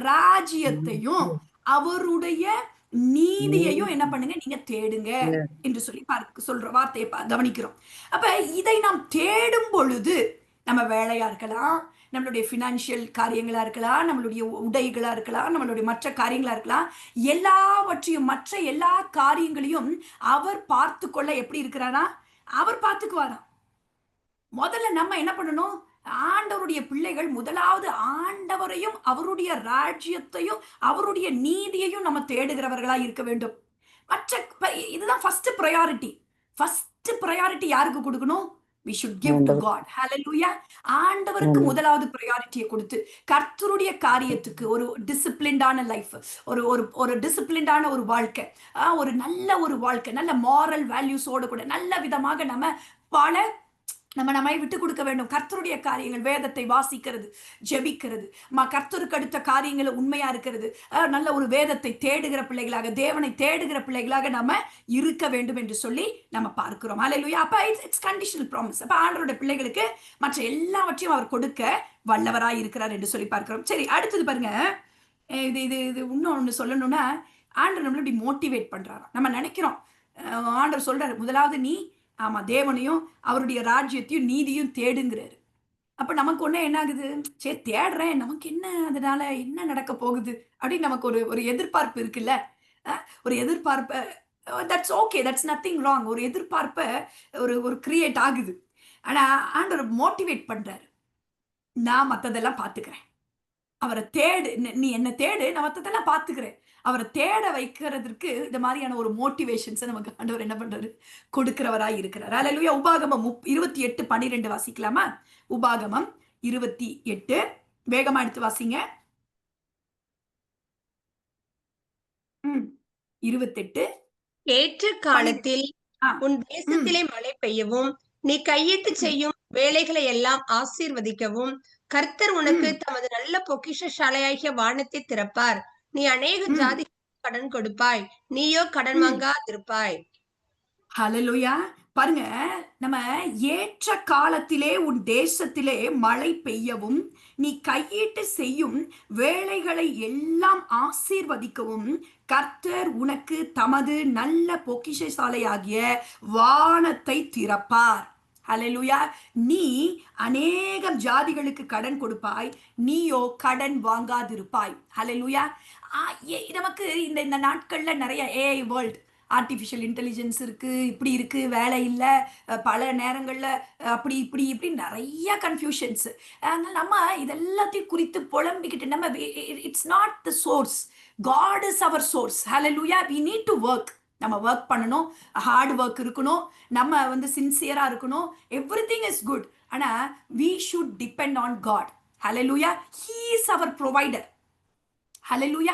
ராஜ்யத்தையும் அவருடைய நீதியையும் என்ன பண்ணுங்க, நீங்க தேடுங்க என்று சொல்லி சொல்ற வார்த்தையை கவனிக்கிறோம். அப்ப இதை நாம் தேடும் பொழுது நம்ம வேலையா இருக்கலாம், நம்மளுடைய பினான்சியல் காரியங்களா இருக்கலாம், நம்மளுடைய உடைகளா இருக்கலாம், நம்மளுடைய மற்ற காரியங்களா இருக்கலாம், எல்லாவற்றையும் மற்ற எல்லா காரியங்களையும் அவர் பார்த்து கொள்ள எப்படி இருக்கிறாரா, அவர் பார்த்துக்குவாராம். முதல்ல நம்ம என்ன பண்ணணும், ஆண்டவருடைய பிள்ளைகள் முதலாவது ஆண்டவரையும் அவருடைய ராஜ்யத்தையும் அவருடைய நீதியையும் நம்ம தேடுகிறவர்களா இருக்க வேண்டும். மற்ற இதுதான் ஃபர்ஸ்ட் ப்ரையாரிட்டி. ஃபர்ஸ்ட் ப்ரையாரிட்டி யாருக்கு கொடுக்கணும், we should give to God. hallelujah. ஆண்டவருக்கு முதலாவது ப்ரையாரிட்டியை கொடுத்து கர்த்தருடைய காரியத்துக்கு ஒரு டிசிப்ளின்டான லைஃப், ஒரு ஒரு ஒரு டிசிப்ளின்டான ஒரு வாழ்க்கை, ஒரு நல்ல ஒரு வாழ்க்கை, நல்ல மாரல் வேல்யூஸோடு கூட நல்ல விதமாக நம்ம வாழ நம்மை விட்டு கொடுக்க வேண்டும். கர்த்தருடைய காரியங்கள், வேதத்தை வாசிக்கிறது, ஜெபிக்கிறது, கர்த்தருக்கு அடுத்த காரியங்கள் உண்மையா இருக்கிறது, நல்ல ஒரு வேதத்தை தேடுகிற பிள்ளைகளாக, தேவனை தேடுகிற பிள்ளைகளாக நம்ம இருக்க வேண்டும் என்று சொல்லி நம்ம பார்க்கிறோம். ஹல்லேலூயா. அப்ப இட்ஸ் கண்டிஷனல் ப்ராமிஸ். அப்ப ஆண்டவருடைய பிள்ளைகளுக்கு மற்ற எல்லாவற்றையும் அவர் கொடுக்க வல்லவராய் இருக்கிறார் என்று சொல்லி பார்க்கிறோம். சரி, அடுத்தது பாருங்க, இது இது இது இன்னொன்னு சொல்லணும்னா, ஆண்டவர் நம்மள இப்படி மோட்டிவேட் பண்றாரு. நம்ம நினைக்கிறோம், ஆண்டவர் சொல்றாரு முதலாவது நீ தேவனையும் அவருடைய ராஜ்யத்தையும் நீதியும் தேடுங்கிறாரு. அப்ப நமக்கு ஒண்ணு என்ன ஆகுது, சரி தேடுறேன், நமக்கு என்ன, அதனால என்ன நடக்க போகுது அப்படின்னு நமக்கு ஒரு ஒரு எதிர்பார்ப்பு இருக்குல்ல, ஒரு எதிர்பார்ப்ப, that's okay, that's nothing wrong. ஒரு எதிர்பார்ப்ப ஒரு ஒரு கிரியேட் ஆகுது. ஆனா ஆண்டவர் மோட்டிவேட் பண்றாரு, நான் மத்ததெல்லாம் பாத்துக்கிறேன், அவரை தேடு, நீ என்ன தேடு, நான் மத்ததெல்லாம் பாத்துக்கிறேன். அவரை தேட வைக்கிறதுக்கு இந்த மாதிரியான ஒரு மோட்டிவேஷன்ஸ் நமக்கு ஆண்டவர் என்ன பண்றாரு, கொடுக்கிறவராய் இருக்கிறார். ஹல்லேலூயா. உபாகமம் 28:12 வாசிக்கலாமா? உபாகமம் 28, வேகமா எடுத்து வாசிங்க. 28. ஏற்ற காலத்தில் உன் தேசத்திலே மழை பெய்யவும், நீ கையிட்டு செய்யும் வேலைகளை எல்லாம் ஆசீர்வதிக்கவும், கர்த்தர் உனக்கு தமது நல்ல பொக்கிஷசாலையாகிய வானத்தை திறப்பார். நீ அநேக ஜாதி கடன் கொடுப்பாய், நீயோ கடன் வாங்காதிருப்பாய். ஹல்லேலூயா. பாருங்க, நம்ம ஏற்ற காலத்திலே உன் தேசத்திலே மழை பெய்யவும், நீ கையிட்டு செய்யும் வேலைகளை எல்லாம் ஆசீர்வதிக்கவும், கர்த்தர் உனக்கு தமது நல்ல பொக்கிஷசாலையாகிய வானத்தை திறப்பார். ஹல்லேலூயா. நீ அநேகம் ஜாதிகளுக்கு கடன் கொடுப்பாய், நீயோ கடன் வாங்காதிருப்பாய். ஹல்லேலூயா. நமக்கு இந்த நாட்கள்ல நிறைய ஏஐ வேர்ல்ட், ஆர்டிஃபிஷியல் இன்டெலிஜென்ஸ் இருக்கு, இப்படி இருக்கு, வேலை இல்லை, பல நேரங்கள்ல அப்படி இப்படி இப்படி நிறைய கன்ஃபியூஷன்ஸ். அதனால நம்ம இதெல்லாத்தையும் குறித்து புலம்பிக்கிட்டு நம்ம, it's not the source, God is அவர் source. Hallelujah. we need to work. நம்ம ஒர்க் பண்ணணும், ஹார்ட் ஒர்க் இருக்கணும், நம்ம வந்து சின்சியரா இருக்கணும், எவ்ரிதிங் இஸ் குட். ஆனா we should depend on God. Hallelujah. he is our provider. Hallelujah.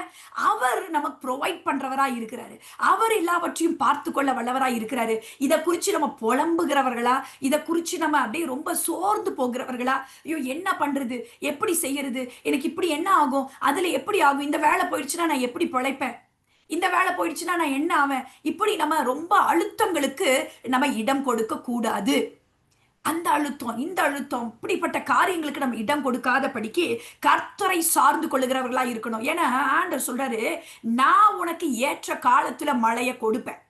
அவர் நமக்கு ப்ரொவைட் பண்றவராய் இருக்கிறாரு, அவர் எல்லாவற்றையும் பார்த்து கொள்ள வல்லவராய் இருக்கிறாரு. இதை குறிச்சு நம்ம புலம்புகிறவர்களா, இதை குறிச்சு நம்ம அப்படியே ரொம்ப சோர்ந்து போகிறவர்களா, ஐயோ என்ன பண்றது, எப்படி செய்யறது, எனக்கு இப்படி என்ன ஆகும், அதுல எப்படி ஆகும், இந்த வேலை போயிடுச்சுன்னா நான் எப்படி பிழைப்பேன், இந்த வேலை போயிடுச்சுன்னா நான் என்ன ஆவேன், இப்படி நம்ம ரொம்ப அழுத்தங்களுக்கு நம்ம இடம் கொடுக்க கூடாது. அந்த அழுத்தம், இந்த அழுத்தம், இப்படிப்பட்ட காரியங்களுக்கு நம்ம இடம் கொடுக்காதபடிக்கு கர்த்தரை சார்ந்து கொள்ளுகிறவர்களா இருக்கணும். ஏன்னா ஆண்டவர் சொல்றாரு, நான் உனக்கு ஏற்ற காலத்துல மழையை கொடுப்பேன்.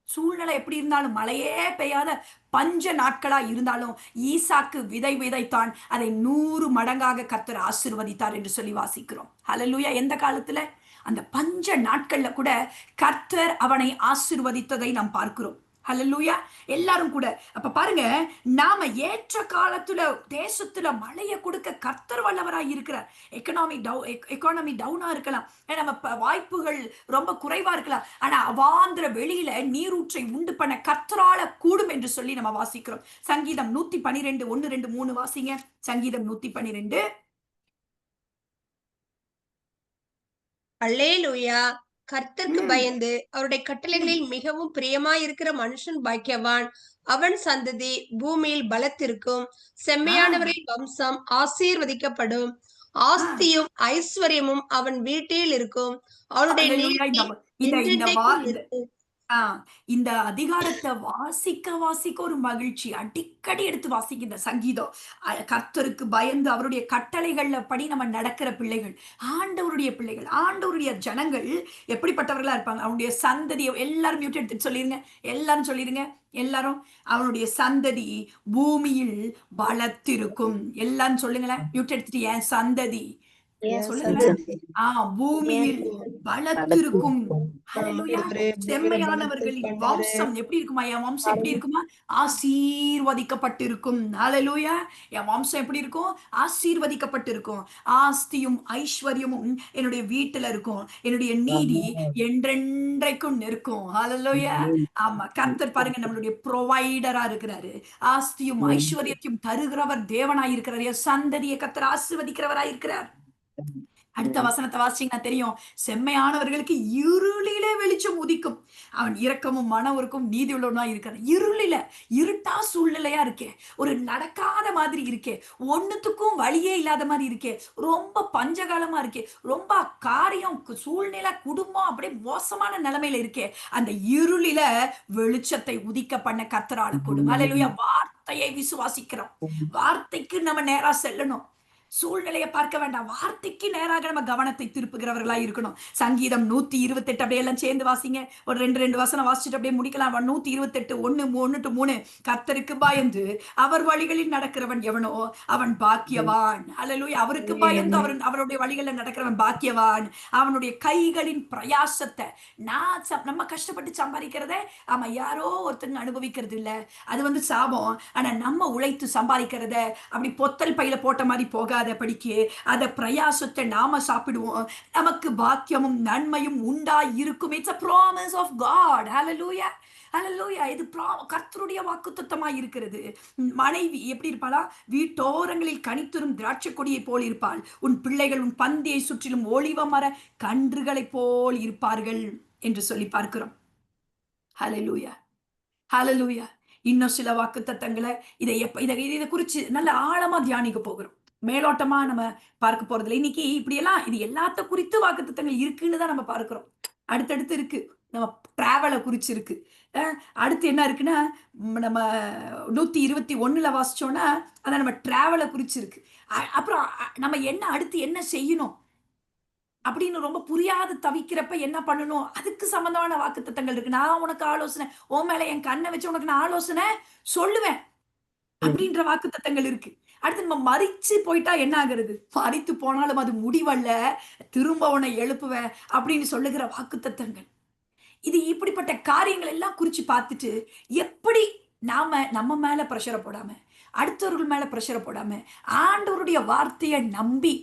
சூழ்நிலை எப்படி இருந்தாலும், மழையே பெய்யாத பஞ்ச நாட்களா இருந்தாலும், ஈசாக்கு விதை விதைத்தான், அதை 100 மடங்காக கர்த்தர் ஆசீர்வதித்தார் என்று சொல்லி வாசிக்கிறோம். ஹல்லேலூயா. எந்த காலத்துல? அந்த பஞ்ச நாட்கள்ல கூட கர்த்தர் அவனை ஆசீர்வதித்ததை நாம் பார்க்கிறோம். ஹல்லேலூயா. எல்லாரும் கூட அப்ப பாருங்க, நாம ஏற்ற காலத்துல தேசத்துல மழைய கொடுக்க கர்த்தர் வல்லவராய் இருக்கிறார். எக்கானமி டவுனா இருக்கலாம், நம்ம வாய்ப்புகள் ரொம்ப குறைவா இருக்கலாம், ஆனா அவாந்திர வெளியில நீரூற்றை உண்டு பண்ண கர்த்தரால கூடும் என்று சொல்லி நம்ம வாசிக்கிறோம். சங்கீதம் 112 1 2 3 வாசிங்க. சங்கீதம் 112. அல்லேலூயா. கர்த்தருக்கு பயந்து அவருடைய கட்டளைகளில் மிகவும் பிரியமாயிருக்கிற மனுஷன் பாக்கியவான். அவன் சந்ததி பூமியில் பலத்திருக்கும். செம்மையானவரின் வம்சம் ஆசீர்வதிக்கப்படும். ஆஸ்தியும் ஐஸ்வர்யமும் அவன் வீட்டில் இருக்கும். அவனுடைய நீதி என்றென்றைக்கும் இருக்கும். இந்த அதிகாரத்தை வாசிக்க ஒரு மகிழ்ச்சி. அடிக்கடி எடுத்து வாசிக்க இந்த சங்கீதம். கர்த்தருக்கு பயந்து அவருடைய கட்டளைகள்ல படி நம்ம நடக்கிற பிள்ளைகள், ஆண்டவருடைய பிள்ளைகள், ஆண்டவருடைய ஜனங்கள் எப்படிப்பட்டவர்களா இருப்பாங்க? அவனுடைய சந்ததி எல்லாரும் மியூட் எடுத்து சொல்லிருங்க. எல்லாரும் சொல்லிருங்க. எல்லாரும் அவனுடைய சந்ததி பூமியில் பலத்திருக்கும். எல்லாரும் சொல்லுங்களேன். மியூட் எடுத்துட்டு என் சந்ததி பூமியில் பலத்திருக்கும். செம்மையானவர்களின் வம்சம் எப்படி இருக்குமா? என் வம்சம் எப்படி இருக்குமா? ஆசீர்வதிக்கப்பட்டிருக்கும். ஹல்லேலூயா. என் வம்சம் எப்படி இருக்கும்? ஆசீர்வதிக்கப்பட்டிருக்கும். ஆஸ்தியும் ஐஸ்வர்யமும் என்னுடைய வீட்டுல இருக்கும். என்னுடைய நீதி என்றென்றைக்கும் நிற்கும். ஹல்லேலூயா. ஆமா, கர்த்தர் பாருங்க நம்மளுடைய ப்ரொவைடரா இருக்கிறாரு. ஆஸ்தியும் ஐஸ்வர்யத்தையும் தருகிறவர் தேவனாய் இருக்கிறார். என் சந்ததியை கர்த்தர் ஆசீர்வதிக்கிறவராய் இருக்கிறார். அடுத்த வசனத்தை வாசிச்சீங்கன்னா தெரியும். செம்மையானவர்களுக்கு இருளிலே வெளிச்சம் உதிக்கும். அவன் இரக்கமும் மனவருக்கும் நீதி உள்ளவனா இருக்கிறான். இருளில, இருட்டா சூழ்நிலையா இருக்கே, ஒரு நடக்காத மாதிரி இருக்கே, ஒண்ணுத்துக்கும் வழியே இல்லாத மாதிரி இருக்கே, ரொம்ப பஞ்சகாலமா இருக்கே, ரொம்ப காரியம் சூழ்நிலை குடும்பம் அப்படியே மோசமான நிலைமையில இருக்கே, அந்த இருளில வெளிச்சத்தை உதிக்க பண்ண கர்த்தரால கூடும். அல்லேலூயா. வார்த்தையை விசுவாசிக்கிறோம். வார்த்தைக்கு நம்ம நேரா செல்லணும். சூழ்நிலையை பார்க்க வேண்டாம். வார்த்தைக்கு நேராக நம்ம கவனத்தை திருப்புகிறவர்களா இருக்கணும். சங்கீதம் 128 அப்படியே எல்லாம் சேர்ந்து வாசிங்க. ஒரு 2 வசனம் வாசிச்சுட்டு அப்படியே முடிக்கலாம். 128 1 to 3. கர்த்தருக்கு பயந்து அவர் வழிகளில் நடக்கிறவன் எவனோ அவன் பாக்கியவான். அல்லேலூயா. அவருக்கு பயந்து அவருடைய வழிகளில் நடக்கிறவன் பாக்கியவான். அவனுடைய கைகளின் பிரயாசத்தை நம்ம கஷ்டப்பட்டு சம்பாதிக்கிறதே ஆமா யாரோ ஒருத்தங்க அனுபவிக்கிறது இல்ல, அது சாபம். ஆனா நம்ம உழைத்து சம்பாதிக்கிறத அப்படி பொத்தல் பையில போட்ட மாதிரி போக படிக்கு அத பிரயாசத்தை நாம சாப்பிடுவோம். நமக்கு பாக்கியமும் நன்மையும் உண்டாய் இருக்கும். It's a promise of God. Hallelujah. Hallelujah. இது கர்த்தருடைய வாக்குத்தத்தமா இருக்கிறது. மனைவி எப்படி இருப்பாளா? வீட்டோரங்களில் கனித்தரும் திராட்சை கொடியை போல் இருப்பாள். உன் பிள்ளைகள் உன் பந்தியை சுற்றிலும் ஒலிவ மர கன்றுகளை போல் இருப்பார்கள் என்று சொல்லி பார்க்கிறோம். Hallelujah. Hallelujah. இன்னும் சில வாக்குத்தத்தங்களை இதை குறிச்சு நல்ல ஆழமா தியானிக்க போகிறோம். மேலோட்டமா நம்ம பார்க்க போறதில்லை. இன்னைக்கு இப்படி எல்லாம் இது எல்லாத்த குறித்து வாக்குத்தத்தங்கள் இருக்குன்னு தான் நம்ம பார்க்கிறோம். அடுத்தடுத்து இருக்கு. நம்ம டிராவலை குறிச்சு இருக்கு. அடுத்து என்ன இருக்குன்னா, நம்ம 121 வாசிச்சோம்னா அதான் நம்ம டிராவலை குறிச்சு இருக்கு. அப்புறம் நம்ம அடுத்து என்ன செய்யணும் அப்படின்னு ரொம்ப புரியாத தவிக்கிறப்ப என்ன பண்ணணும், அதுக்கு சம்பந்தமான வாக்குத்தத்தங்கள் இருக்கு. நான் உனக்கு ஆலோசனை, உன் மேல என் கண்ணை வச்சு உனக்கு நான் ஆலோசனை சொல்லுவேன் அப்படின்ற வாக்குத்தத்தங்கள் இருக்கு. அடுத்து நம்ம மறிச்சு போயிட்டா என்ன ஆகுறது? மறித்து போனாலும் அது முடிவல்ல, திரும்ப உன்னை எழுப்புவேன் அப்படின்னு சொல்லுகிற வாக்குத்தத்தங்கள். இது இப்படிப்பட்ட காரியங்கள் எல்லாம் குறிச்சு பார்த்துட்டு எப்படி நம்ம மேல பிரஷரை போடாம, அடுத்தவர்கள் மேல பிரஷரை போடாம, ஆண்டவருடைய வார்த்தையை நம்பி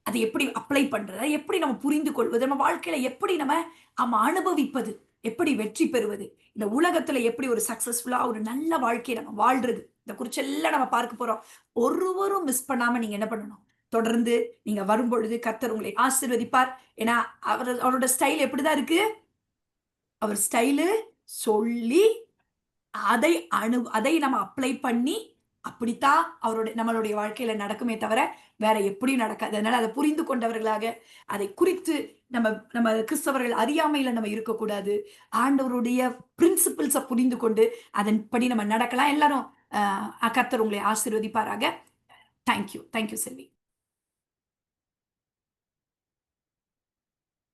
அதை எப்படி அப்ளை பண்றது, எப்படி நம்ம புரிந்து கொள்வது, நம்ம வாழ்க்கையில எப்படி நம்ம அனுபவிப்பது, எப்படி வெற்றி பெறுவது, இந்த உலகத்துல எப்படி ஒரு சக்சஸ்ஃபுல்லா ஒரு நல்ல வாழ்க்கையை நம்ம வாழ்றது, இந்த குறிச்செல்லாம் நம்ம பார்க்க போறோம். ஒருவரும் மிஸ் பண்ணாம நீங்க என்ன பண்ணணும்? தொடர்ந்து நீங்க வரும்பொழுது கர்த்தர் உங்களை ஆசீர்வதிப்பார். ஏன்னா அவரோட ஸ்டைல் எப்படிதான் இருக்கு? அவர் ஸ்டைலு சொல்லி அதை நம்ம அப்ளை பண்ணி அப்படித்தான் நம்மளுடைய வாழ்க்கையில நடக்குமே தவிர வேற எப்படியும் நடக்காது. அதனால அதை புரிந்து கொண்டவர்களாக அதை குறித்து நம்ம கிறிஸ்தவர்கள் அறியாமையில நம்ம இருக்கக்கூடாது. ஆண்டவருடைய பிரின்சிபிள்ஸை புரிந்து கொண்டு அதன்படி நம்ம நடக்கலாம். எல்லாரும் கர்த்தர் உங்களை ஆசீர்வதிப்பாராக. தேங்க்யூ செல்வி.